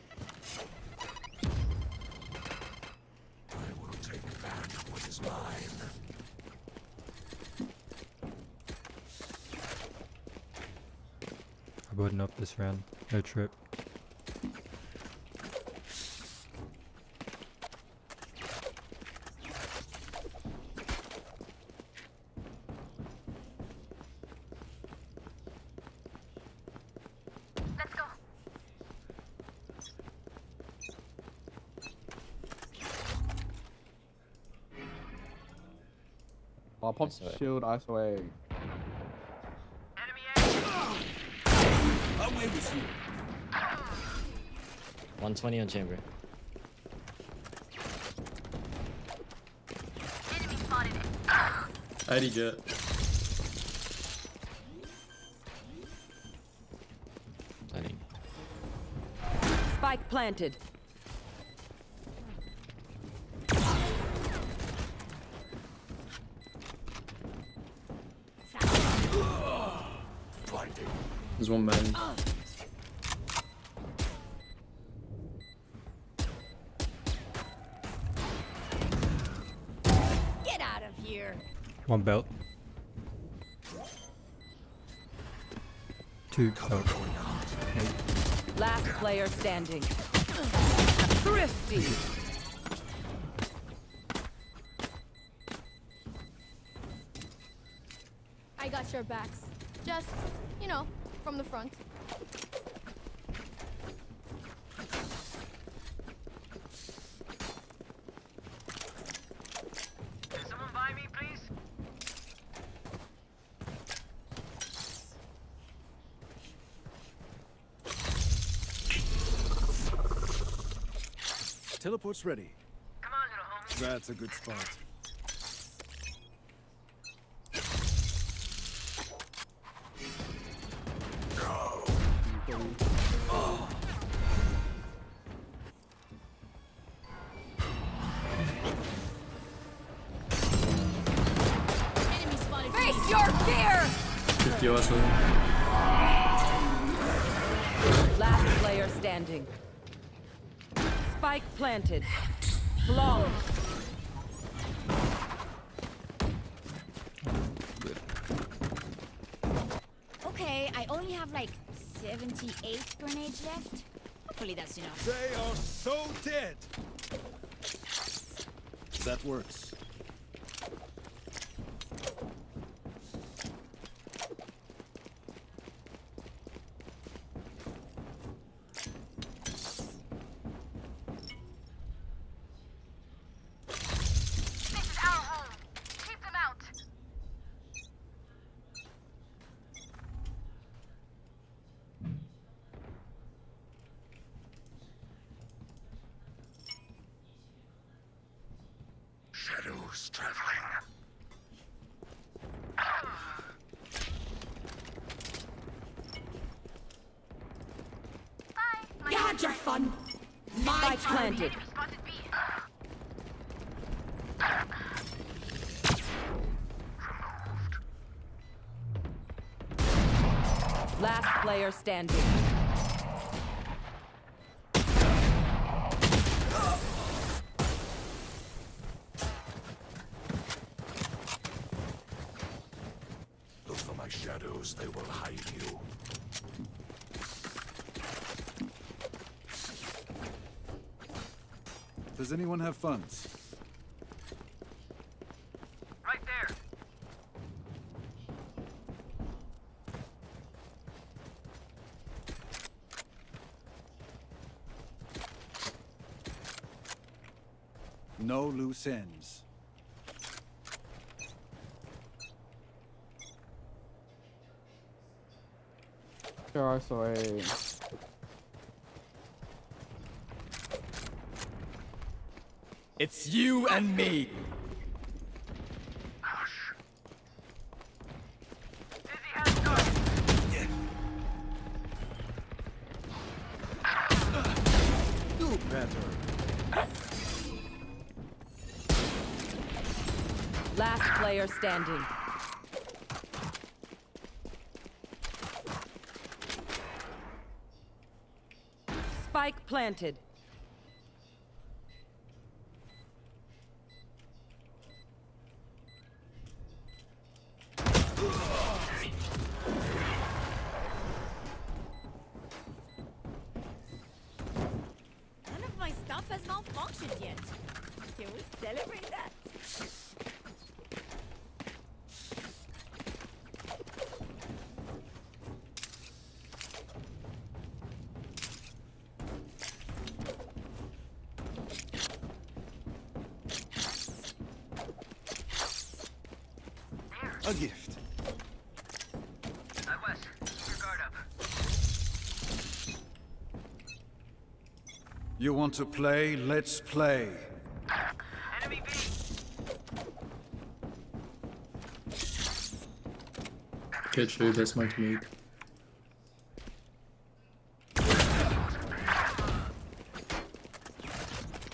I will take back what is mine. I button up this round. No trip. Oh, pop shield, ice away. Away with you. 120 on chamber. ID jet. Planning. Spike planted. Blinding. There's one man. Get out of here. One belt. Two. Oh. Last player standing. Thrifty. I got your backs. Just, you know, from the front. Someone buy me, please. Teleport's ready. Come on, little homie. That's a good spot. Enemy spotted B. Face your fear! 50 also. Last player standing. Spike planted. Flawless. Okay, I only have like 78 grenades left. Hopefully that's enough. They are so dead. That works. Shadows traveling. You had your fun. My planted. Last player standing. Look for my shadows, they will hide you. Does anyone have funds? Right there. No loose ends. There are so a. It's you and me. Do better. Last player standing. Spike planted. None of my stuff has malfunctioned yet. Can we celebrate that? A gift. I was. Keep your guard up. You want to play? Let's play. Enemy B. Good true, this might be.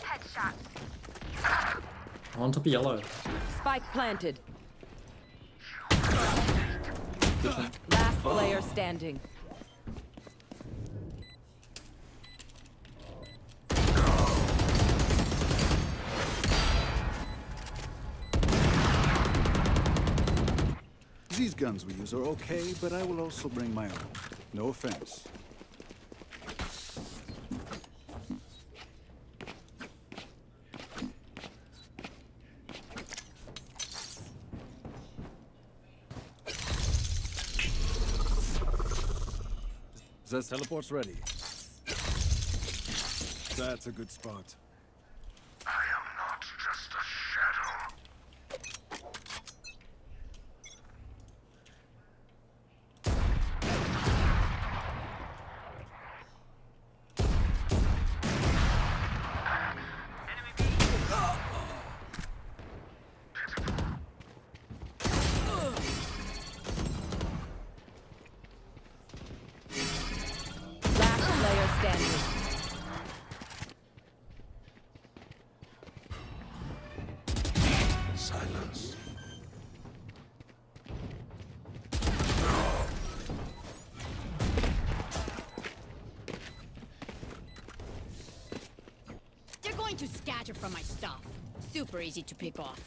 Headshot. On top of yellow. Spike planted. Last player standing. These guns we use are okay, but I will also bring my own. No offense. That teleport's ready. That's a good spot. I am not just a shadow. Last player standing. Silence. They're going to scatter from my stuff. Super easy to pick off.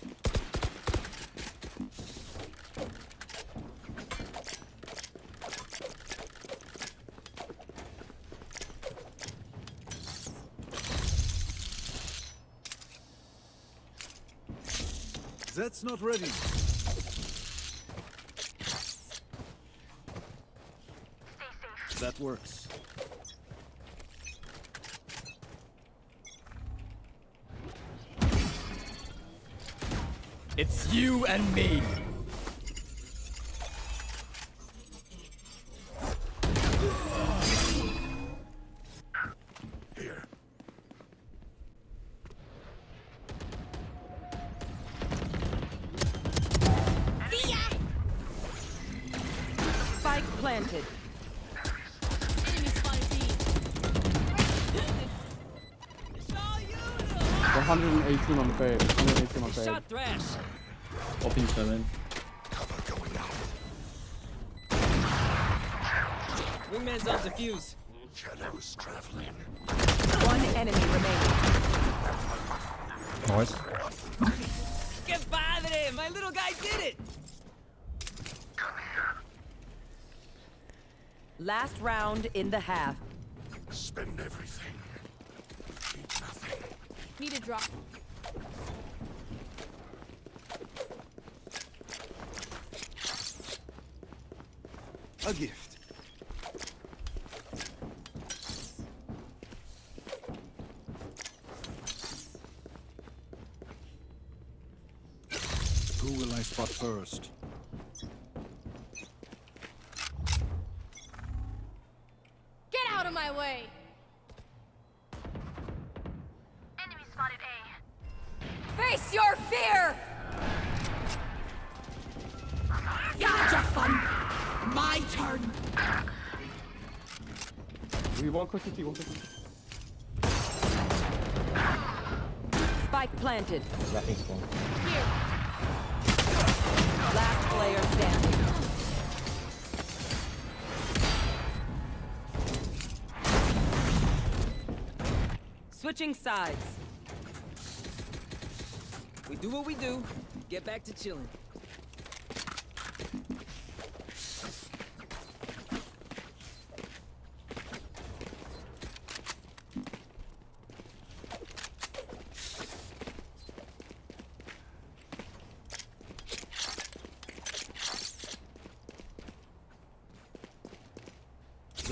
That's not ready. That works. It's you and me. Here. Spike planted. Enemy spotted B. 118 on the fade. 118 on fade. Shot thrash. Open coming. Cover going out. Wingman's on defuse. Shadows traveling. One enemy remaining. Nice. Get padre! My little guy did it! Last round in the half. Spend everything. Keep nothing. Need a drop. A gift. Who will I spot first? Get out of my way! Enemy spotted A. Face your fear! Gotcha, fun! My turn! We want close CT, one close CT. Spike planted. Wrapping spawn. Here. Last player standing. Switching sides. We do what we do. Get back to chilling.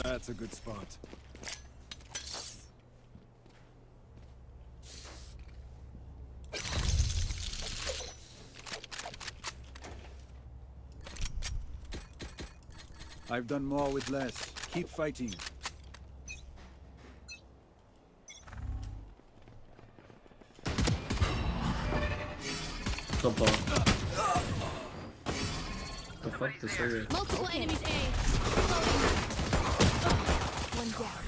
That's a good spot. I've done more with less. Keep fighting. So far. The fuck this area? Multiple enemies A. One down.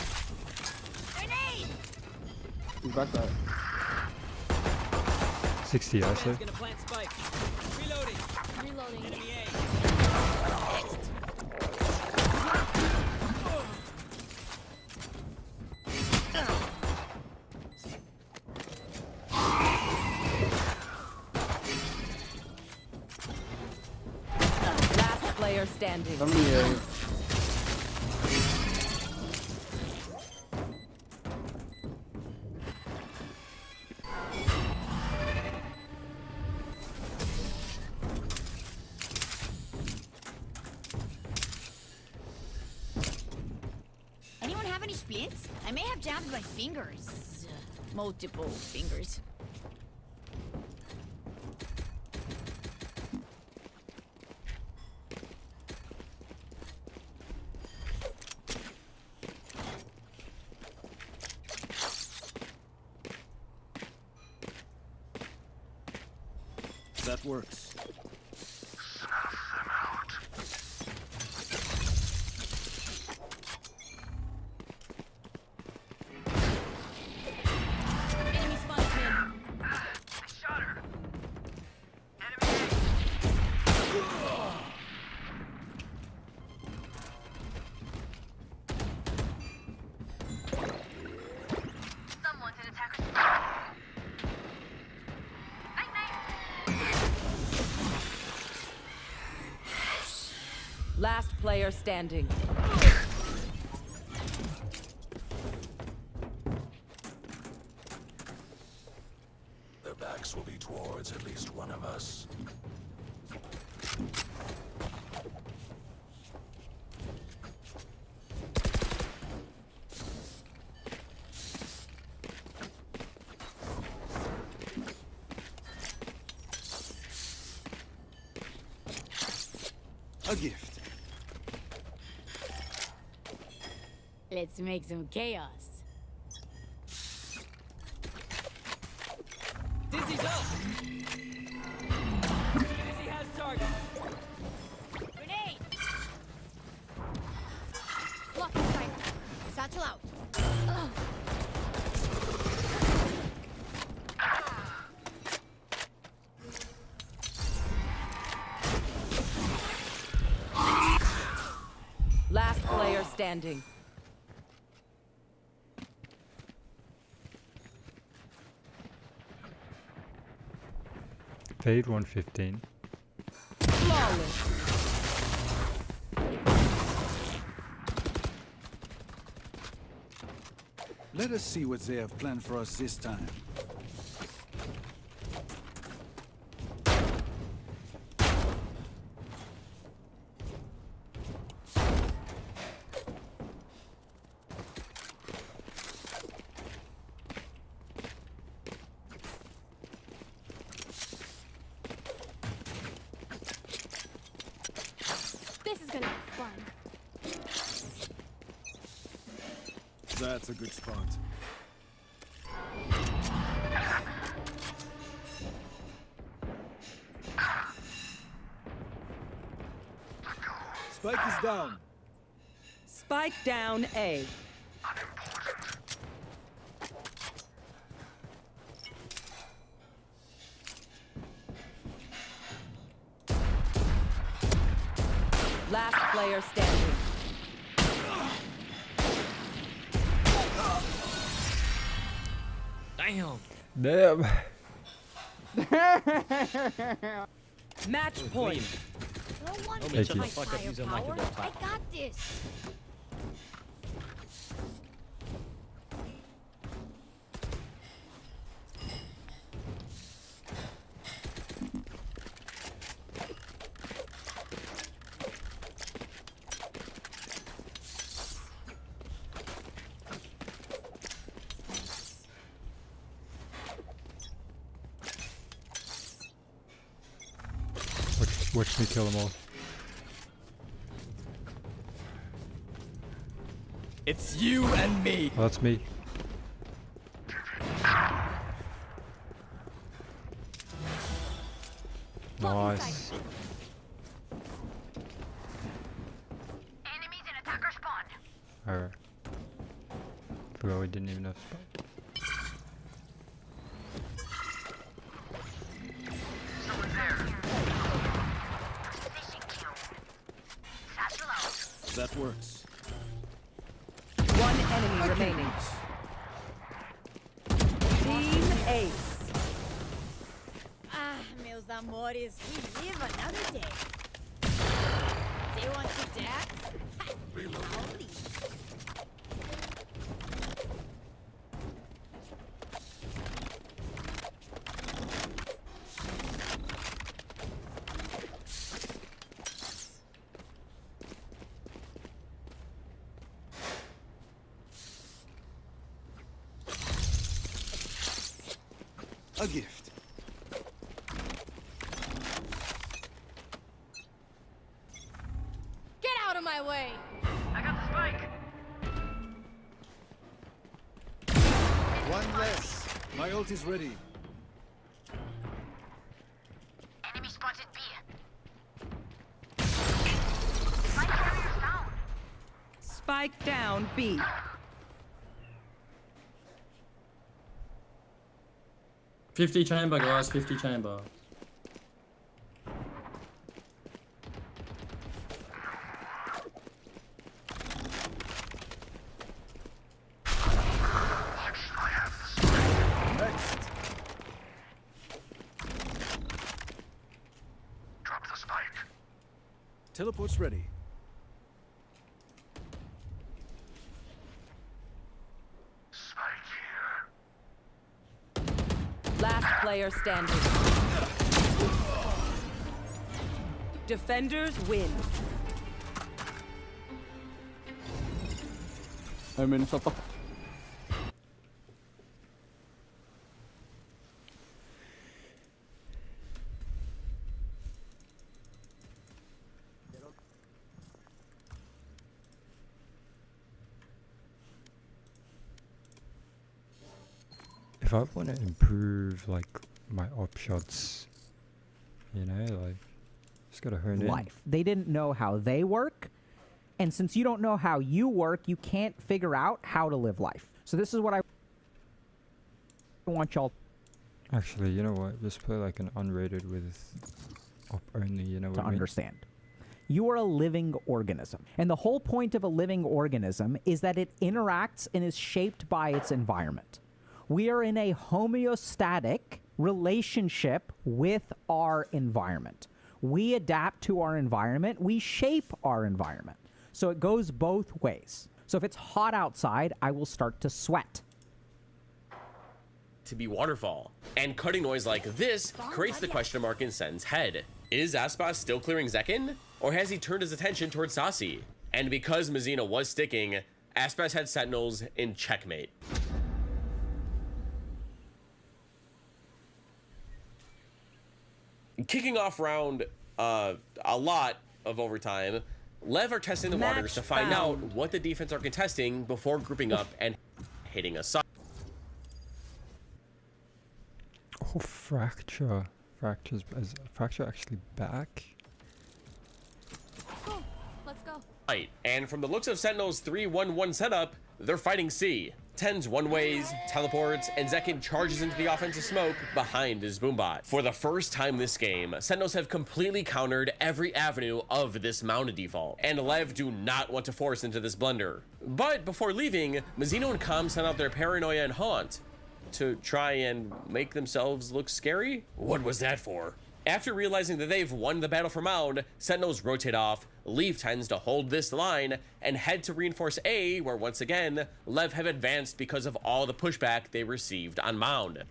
Grenade! He's back there. 60, I say. Gonna plant spike. Reloading. Reloading. Enemy A. Last player standing. 78. Anyone have any splints? I may have jammed my fingers. Multiple fingers. That works. Enemy spotted mid. Last player standing. They're back attacks will be towards at least one of us. A gift. Let's make some chaos. Dizzy's up! Dizzy has target. Grenade! Blocking sight. Satchel out. Ugh. Last player standing. Fade 115. Flawless. Let us see what they have planned for us this time. This is gonna be fun. That's a good spot. Spike is down. Spike down A. Last player standing. Damn. Damn. Match point. No one Homie, needs shut the my fuck up, use a firepower. microphone. I got this. Watch me kill them all. It's you and me. Oh, that's me. Nice. Enemies in attacker spawn. Alright. Forgot we didn't even have spot. That works. One enemy remaining. Team Ace. Ah, meus amores, we live another day. They want to dance? Ha, I'll leave. A gift. Get out of my way! I got the spike! One less. My ult is ready. Enemy spotted B. Spike carrier's down. Spike down B. $50 chamber, guys. $50 chamber. Next. Drop the spike. Teleport's ready. Spike here. Last player standing. Defenders win. I mean, shut the If I want to improve like my op shots, you know, like just gotta hone in. Life. They didn't know how they work, and since you don't know how you work, you can't figure out how to live life. So this is what I want y'all Actually, you know what? Just play like an unrated with op only. You know what to I mean? understand. You are a living organism, and the whole point of a living organism is that it interacts and is shaped by its environment. We are in a homeostatic relationship with our environment. We adapt to our environment. We shape our environment. So it goes both ways. So if it's hot outside, I will start to sweat. To be waterfall. And cutting noise like this creates the question mark in Sen's head. Is Aspas still clearing Zekin? Or has he turned his attention towards Sasi? And because Mazina was sticking, Aspas had Sentinels in checkmate. Kicking off round a lot of overtime, Lev are testing the waters to find out what the defense are contesting before grouping up and hitting a side. Oh, Fracture. Is Fracture actually back? Let's go. Right, and from the looks of Sentinel's 3-1-1 setup, they're fighting C. Tens one-ways, teleports, and Zekin charges into the offensive smoke behind his boombot. For the first time this game, Sentinels have completely countered every avenue of this mounted default, and Lev do not want to force into this blunder. But before leaving, Mazzino and Com sent out their Paranoia and Haunt to try and make themselves look scary? What was that for? After realizing that they've won the battle for Mound, Sentinels rotate off, leave Tens to hold this line, and head to reinforce A, where once again, Lev have advanced because of all the pushback they received on Mound.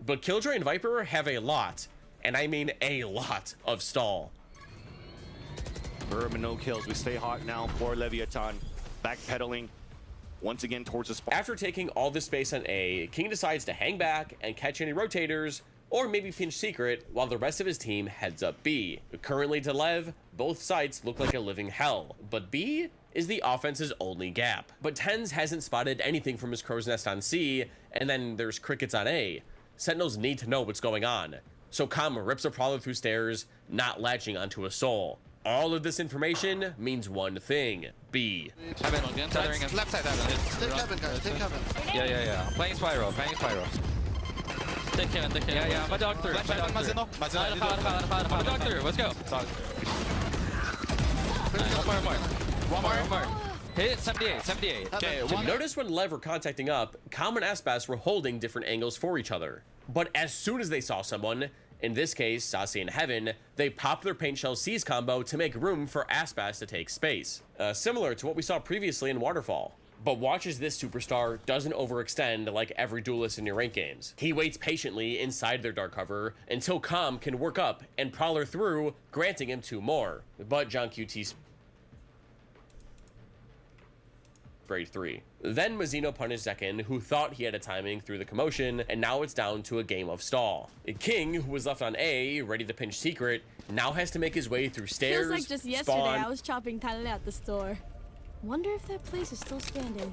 But Killjoy and Viper have a lot, and I mean a lot, of stall. Bourbon, no kills. We stay hot now for Leviathan. Backpedaling once again towards the spot. After taking all this space on A, King decides to hang back and catch any rotators, or maybe pinch secret, while the rest of his team heads up B. Currently to Lev, both sites look like a living hell, but B is the offense's only gap. But Tens hasn't spotted anything from his crow's nest on C, and then there's crickets on A. Sentinels need to know what's going on, so Com rips a Prowler through stairs, not latching onto a soul. All of this information means one thing: B. Heaven, tethering him. Left side heaven. Take heaven, guys. Take heaven. Yeah. I'm playing Spyro. Take him. Yeah. My dog through. Mazino. My dog through. Let's go. One more. Hit 78. Okay. Notice when Lev were contacting up, Com and Aspas were holding different angles for each other. But as soon as they saw someone, in this case, Sasi and Heaven, they popped their Paint Shell Seize combo to make room for Aspas to take space. Similar to what we saw previously in Waterfall. But watch as this superstar doesn't overextend like every duelist in your rank games. He waits patiently inside their dark cover until Com can work up and Prowler through, granting him 2 more. But John QT sprayed 3. Then Mazzino punished Zekin, who thought he had a timing through the commotion, and now it's down to a game of stall. King, who was left on A, ready to pinch secret, now has to make his way through stairs, Feels like just yesterday I was chopping tale at the store. Wonder if that place is still standing.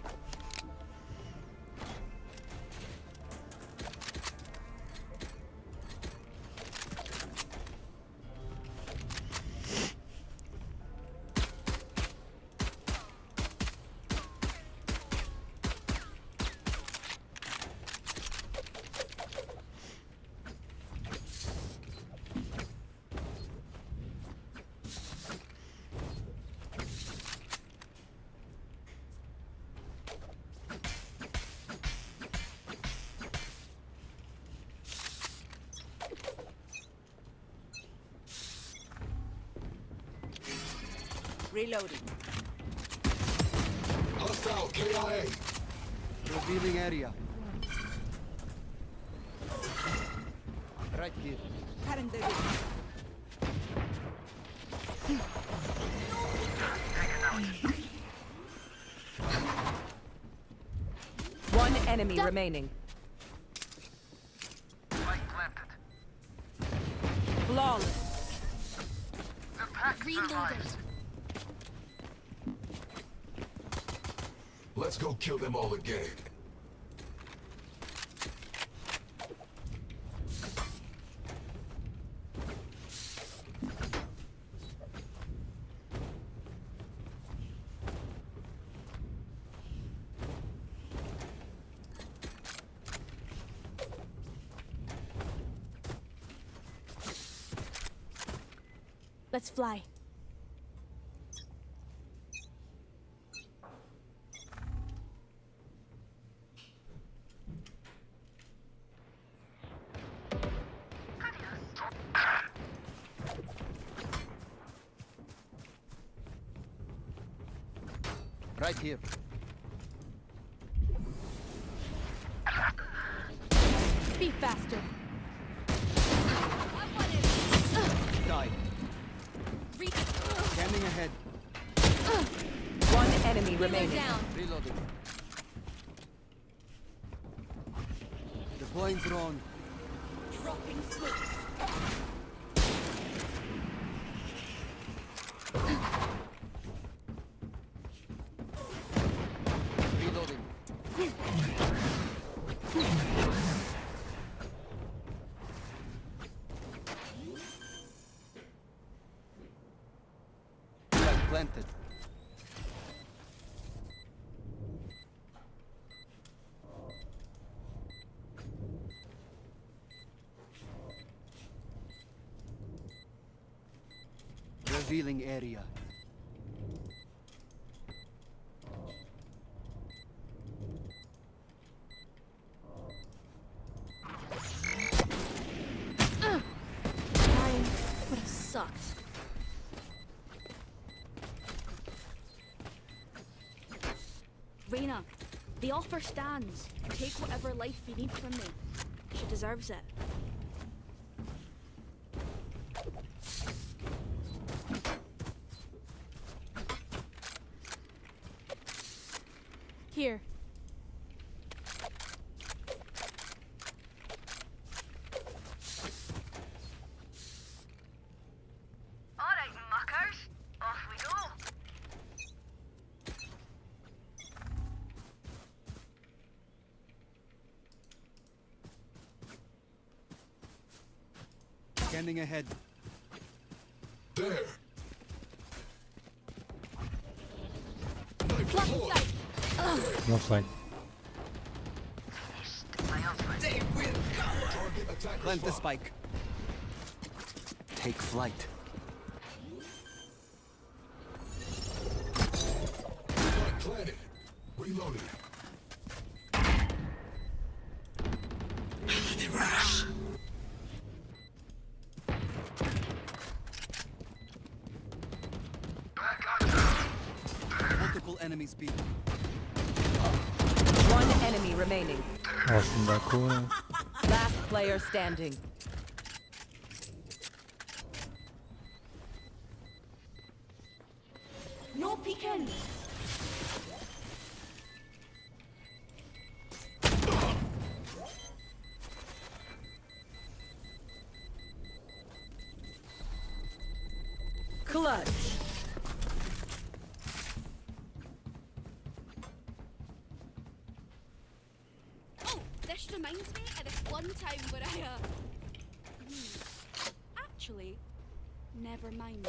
Reloading. Hostile KIA. Revealing area. Right here. One enemy remaining. Flawless. Reloaded. Let's go kill them all again. Let's fly. Right here. Be faster. Die. Scanning ahead. One enemy remaining. Down. Reloading. Deploying drone. Dropping smokes. Reloading. Flag planted. Revealing area. Trying would have sucked. Reyna, the offer stands. Take whatever life you need from me. She deserves it. Here. Alright, muckers. Off we go. Scanning ahead. There. No sight. Plant the spike. Take flight. Spike planted. Reloading. Multiple enemies beat. One enemy remaining. Aus in der Kurve. Last player standing. No peeking. Clutch. Oh, this reminds me of this one time where I, Actually, never mind.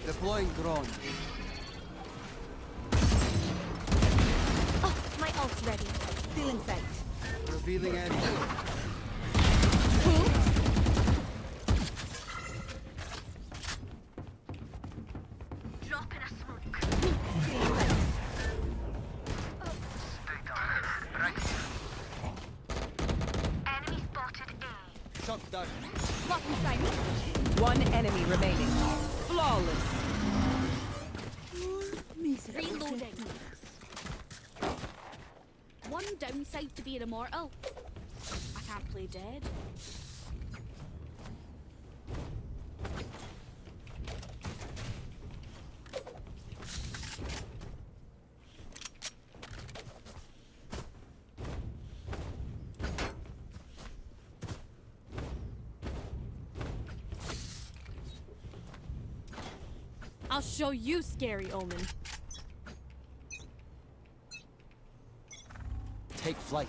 Deploying drone. Oh, my ult's ready. Feeling sight. Revealing area. Dropping a smoke. dart. Blocking sight. One enemy remaining. Flawless. Reloading. One downside to being immortal. I can't play dead. I'll show you, Scary Omen. Take flight.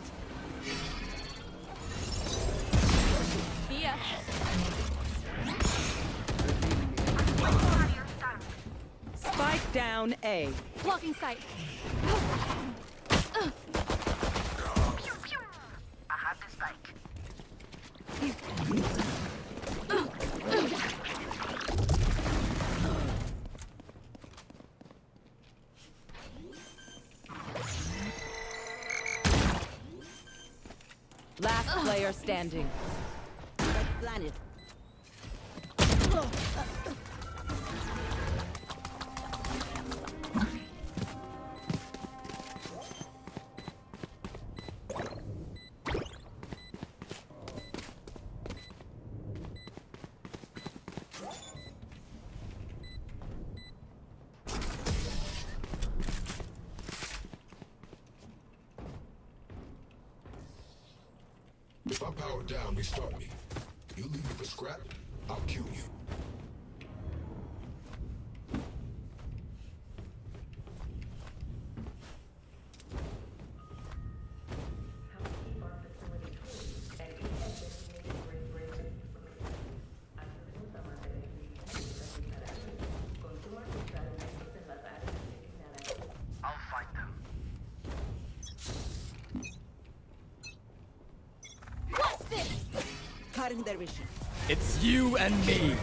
See ya. Spike down A. Blocking sight. I have the spike. Last player standing. Planet. If I power down, restart me. You leave me for scrap, I'll kill you. I'll find them. What's this? Cutting their vision. It's you and me.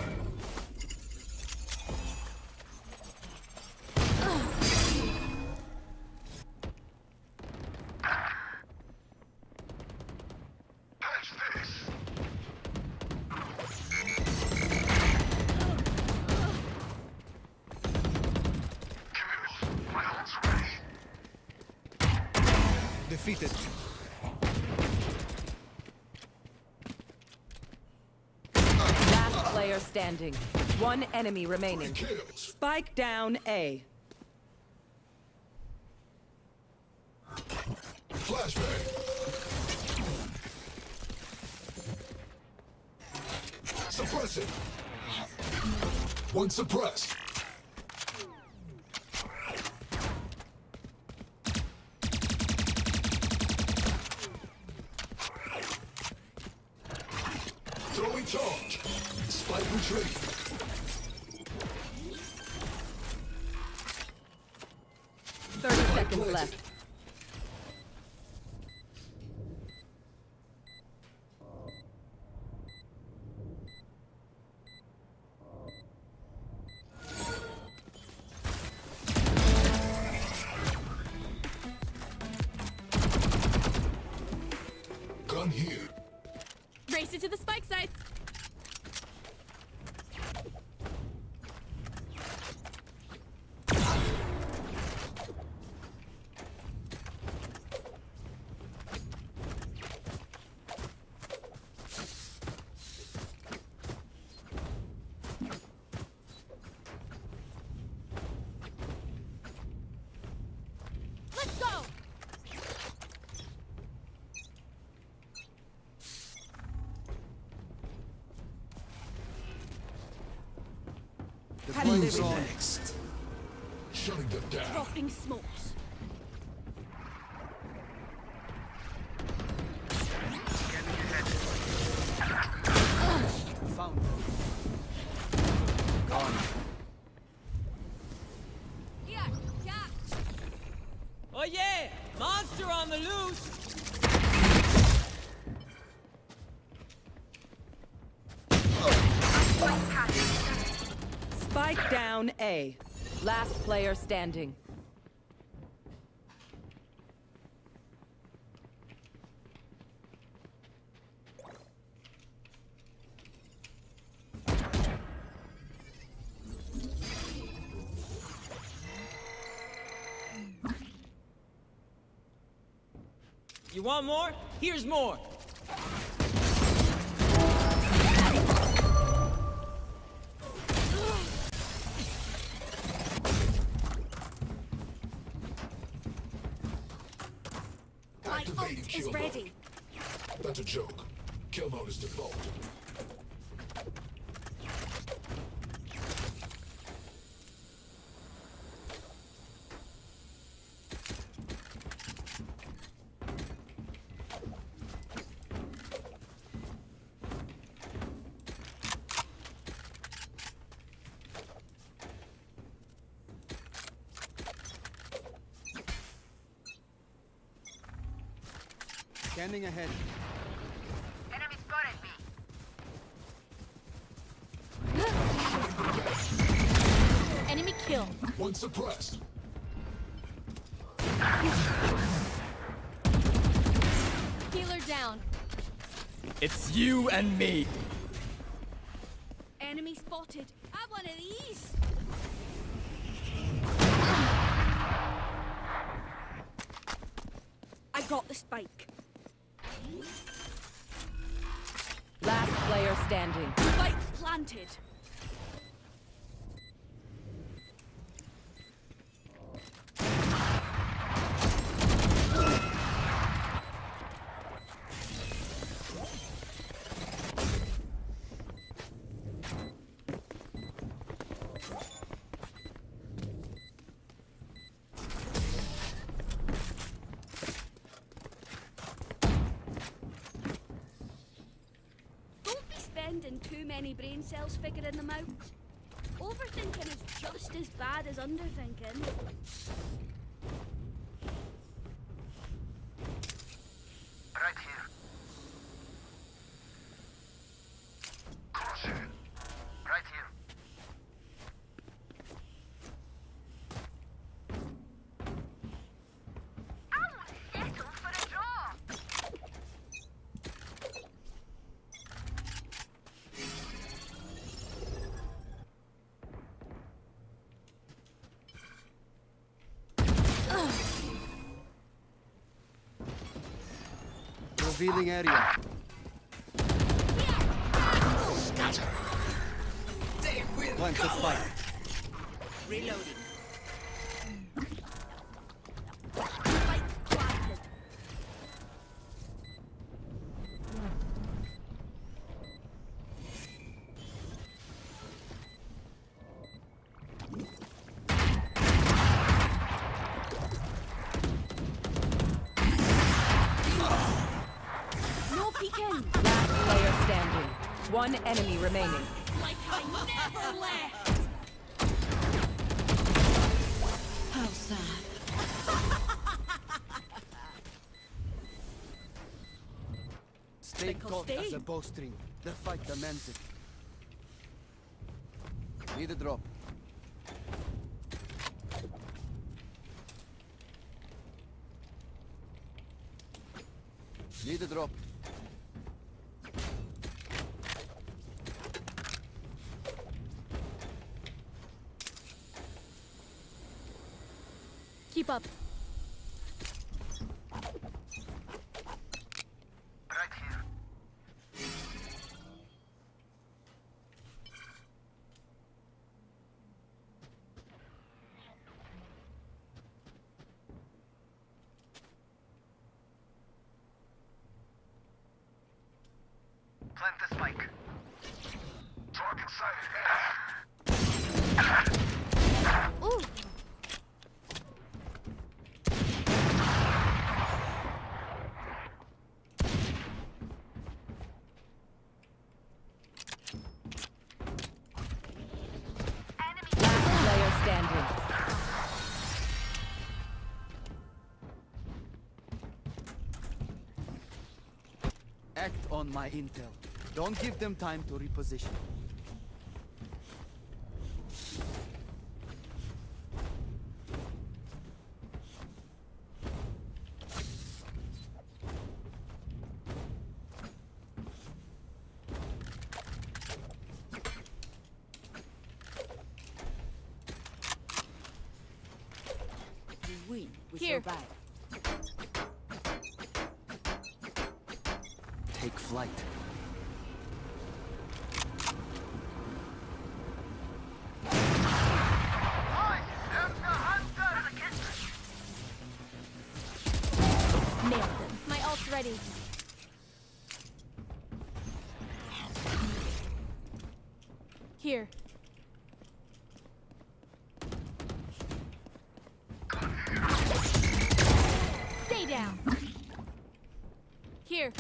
Defeated. Last player standing. One enemy remaining. Spike down A. Flashbang. Suppress it. One suppressed. Throwing charge. Spike retreat. Seconds left. Gun here. Race it to the spike sites. Let's go. The flames are next. Shutting them down. Dropping smokes. Found them. Gone. Here, catch. Oh yeah! Monster on the loose! Spike down A. Last player standing. You want more? Here's more. My Activating ult kill is ready. mode. That's a joke. Kill mode is default. Scanning ahead. Enemy spotted me. Enemy kill. One suppressed. Healer down. It's you and me. Enemy spotted. Have one of these. I got the spike. Last player standing. Spike planted. Spending too many brain cells figuring them out. Overthinking is just as bad as underthinking. Right here. Caution. Right here. I won't settle for a draw. Revealing area. Scatter. They will Plant the spike. Reloading. Spike planted. No peeking. Last player standing. One enemy remaining. Like I never left. How sad. Stay Think I'll taut as stay. a bowstring. The fight demands it. Need a drop. Need a drop. Keep up. Right here. Plant the spike. Target sighted. Ooh. Last player standing. Act on my intel. Don't give them time to reposition. You win with Here. your bag. Take flight. Nailed them. My ult's ready. Here. Stay down. Here.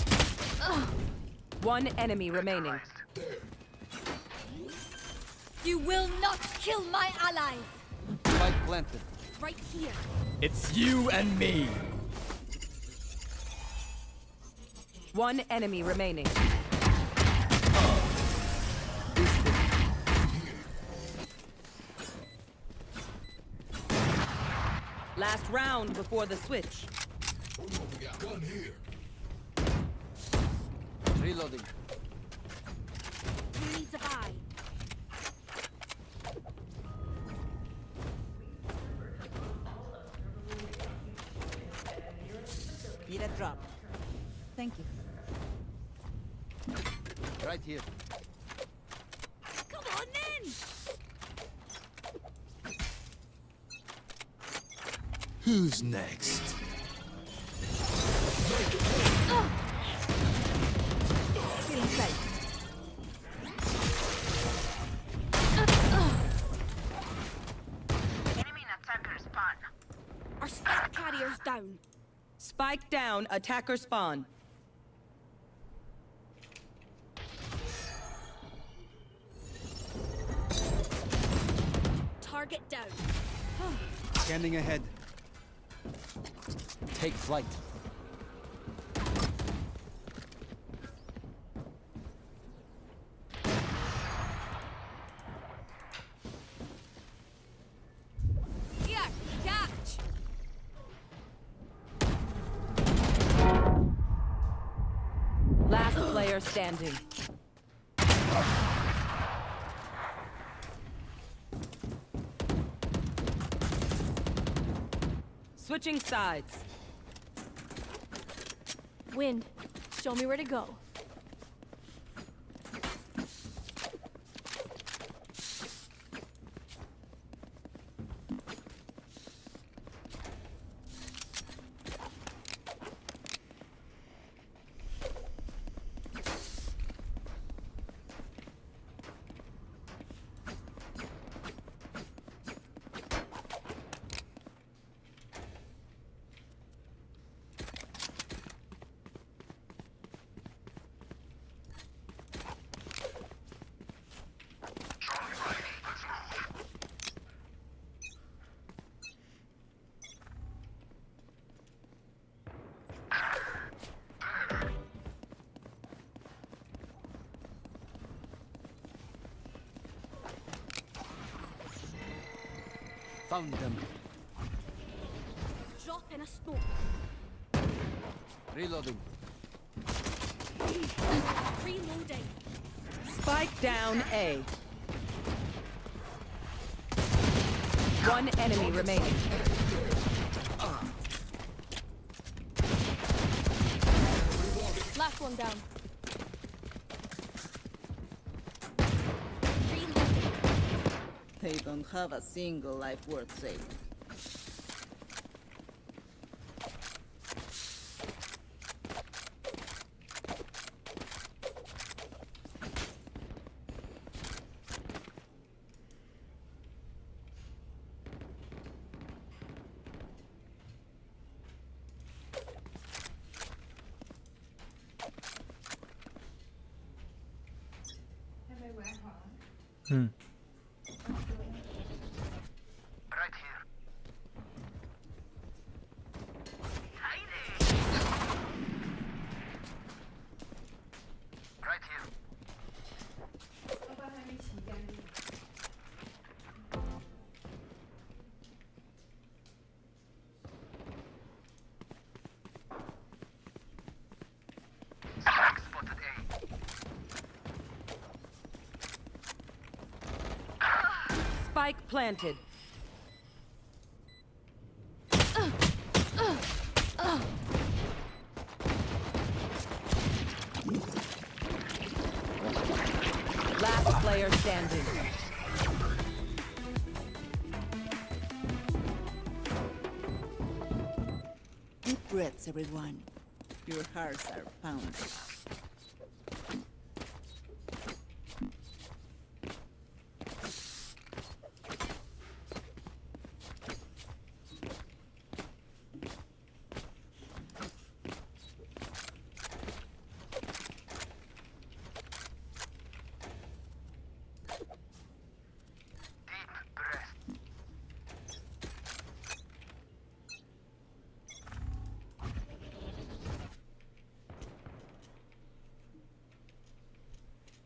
One enemy remaining. You will not kill my allies. Spike planted. Right here. It's you and me. One enemy remaining. Last round before the switch. Gun here. Reloading. Who needs a buy? Need a drop. Thank you. Right here. Come on then. Who's next? Feeling safe. Enemy attacker spawn. Our spike carrier's down. Spike down, attacker spawn. Target down. Scanning ahead. Take flight. Here, catch. Last player standing. Switching sides. Wind, show me where to go. Found them. Drop in a smoke. Reloading. Reloading. Spike down A. One enemy remaining. Last one down. They don't have a single life worth saving. Hmm. Spike planted. Last player standing. Deep breaths, everyone. Your hearts are pounding.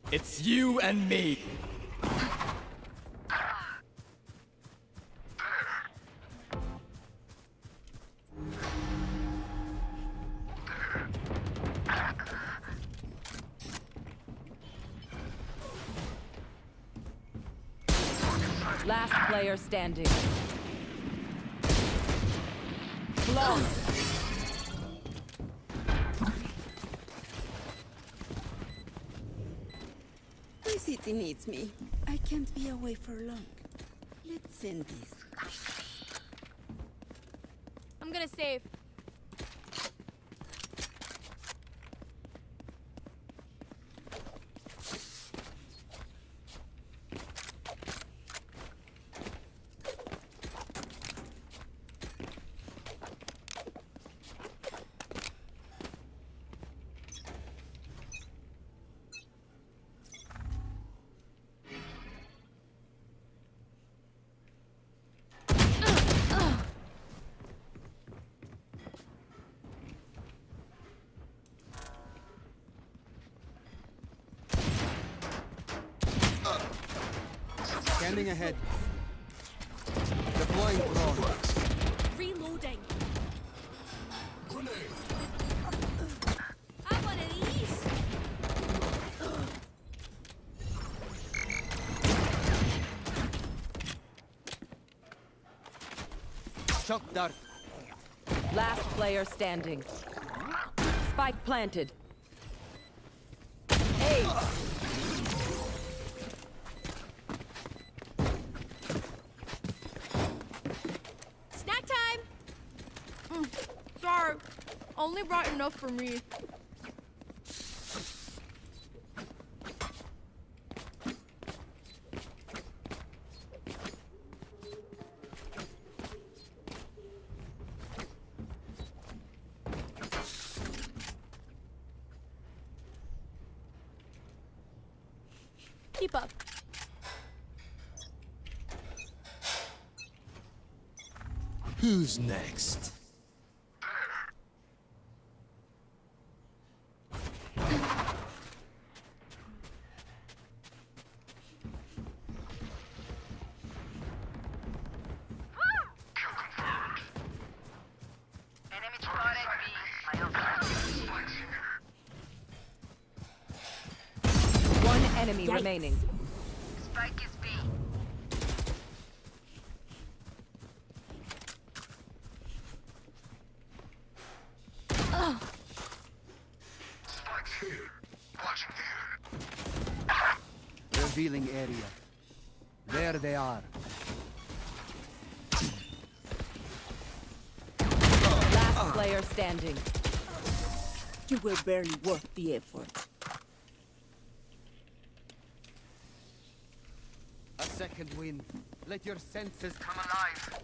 It's you and me. Last player standing. Flawless. The city needs me. I can't be away for long. Let's end this. I'm gonna save. Scanning ahead. Deploying drone. Reloading. Have one of these. Shock dart. Last player standing. Spike planted. Hey! Snack time. Sorry, only brought enough for me. Keep up. Who's next? One enemy remaining. Spike is B. Spike's here. Watching here. Revealing area. There they are. Last player standing. You were barely worth the effort. A second wind. Let your senses come alive.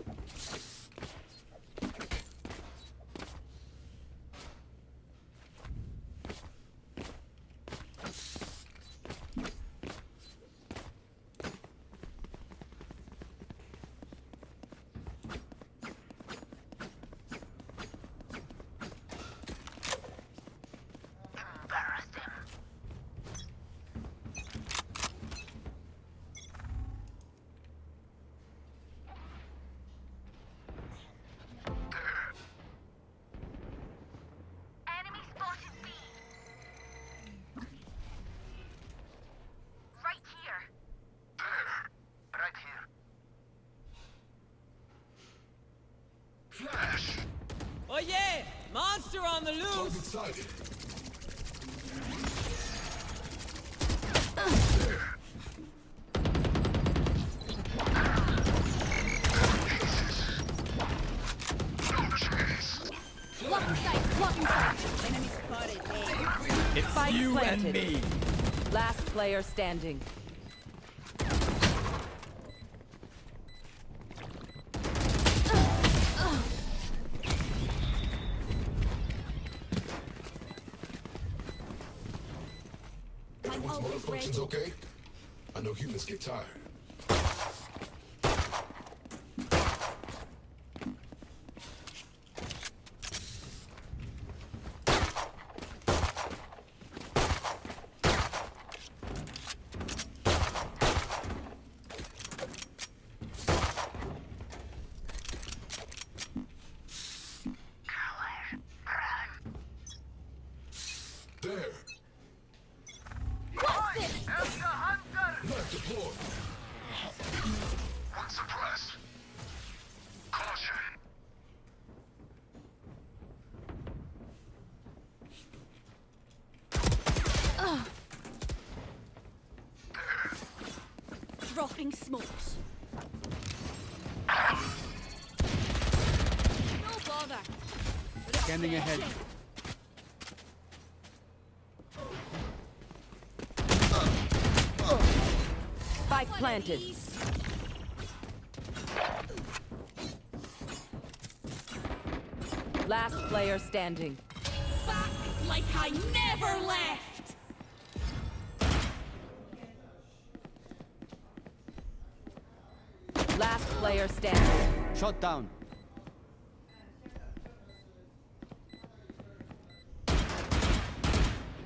Enemy spotted B. Right here. Right here. Flash. Oh yeah! Monster on the loose! Target sighted. planted. Last player standing. Everyone's motor functions okay? I know humans get tired. There. What's this? Not deployed. One suppressed. Caution. Dropping smokes. No bother. Scanning ahead. Spike planted. Last player standing. Back like I never left. Last player standing. Shot down.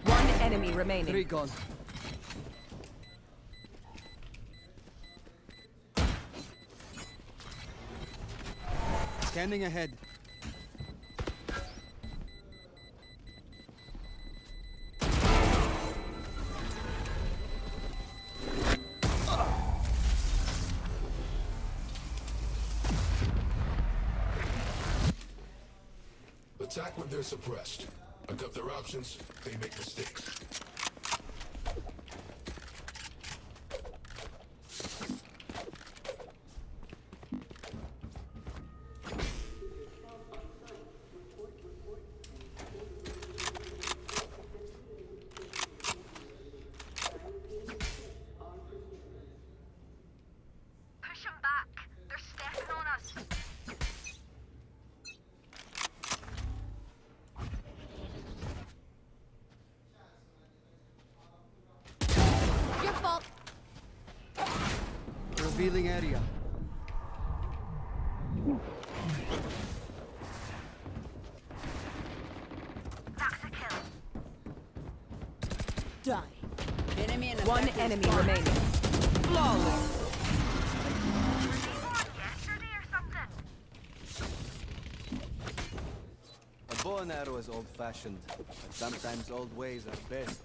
One enemy remaining. 3 gone. Scanning ahead. Attack when they're suppressed. I cut their options, they make mistakes. Push them back. They're stepping on us. Your fault. Revealing area. That's a kill. Die. Enemy in One enemy remaining. Flawless. Yesterday or something? A bow and arrow is old-fashioned, but sometimes old ways are best.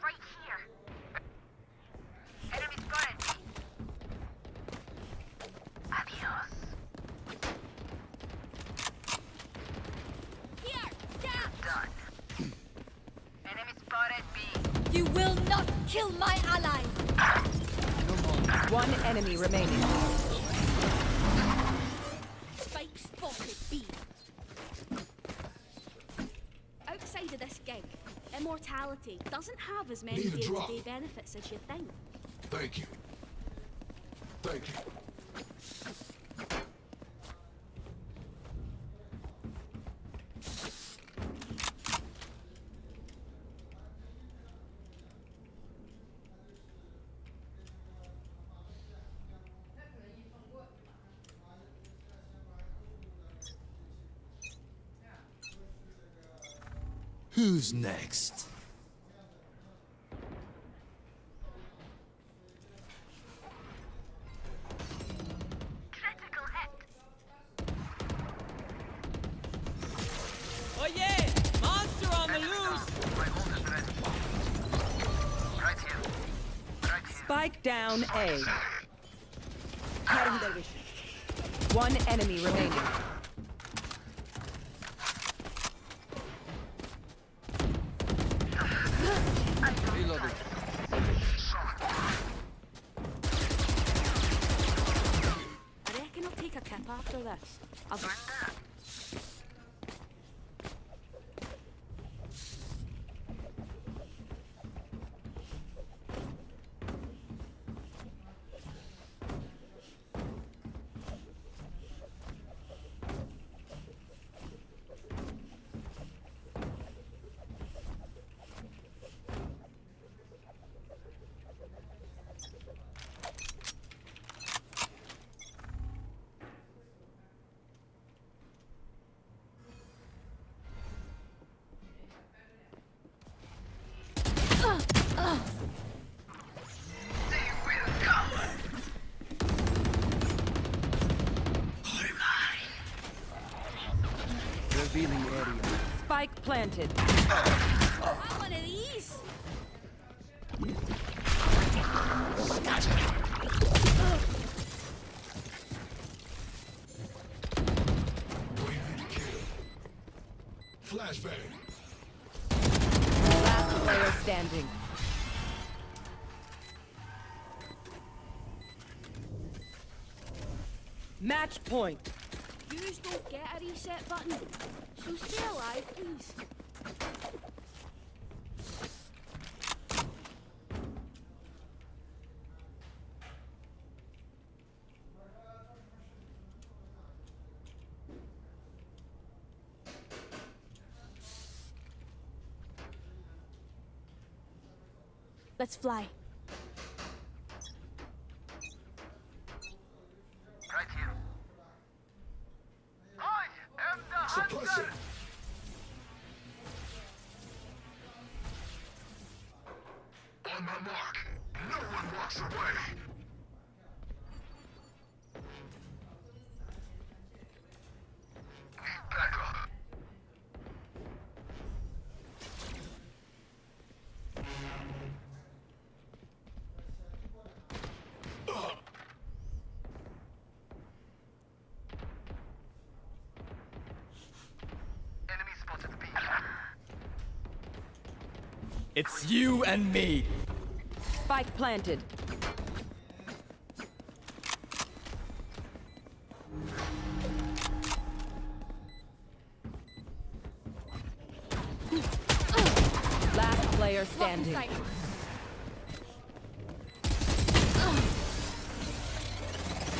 Right here. Enemy spotted. Adios. Here. Yeah. Done. Enemy spotted B. You will not kill my allies. One enemy remaining. Spike spotted B. Outside of this gig, Immortality doesn't have as many Need a drop. day-to-day benefits as you think. Thank you. Thank you. Who's next? Critical hit. Oi, Spike down A. Cutting their vision. One enemy remaining. Reloading. I reckon I'll take a kip after this. Revealing area. Spike planted. I'm one of these. Flashbang. Last player standing. Match point. Yous don't get a reset button. So stay alive, please. Let's fly. Right here. I am the hunter. On my mark. No one walks away. Back up. Enemy spotted B. It's you and me. Spike planted. Last player standing.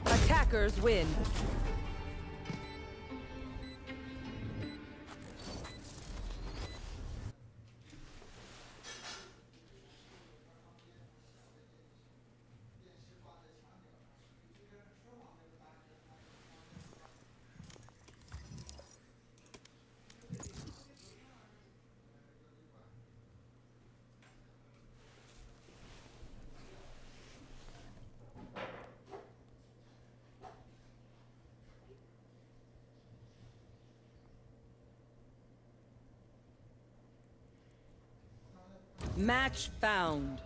Attackers win. Match found.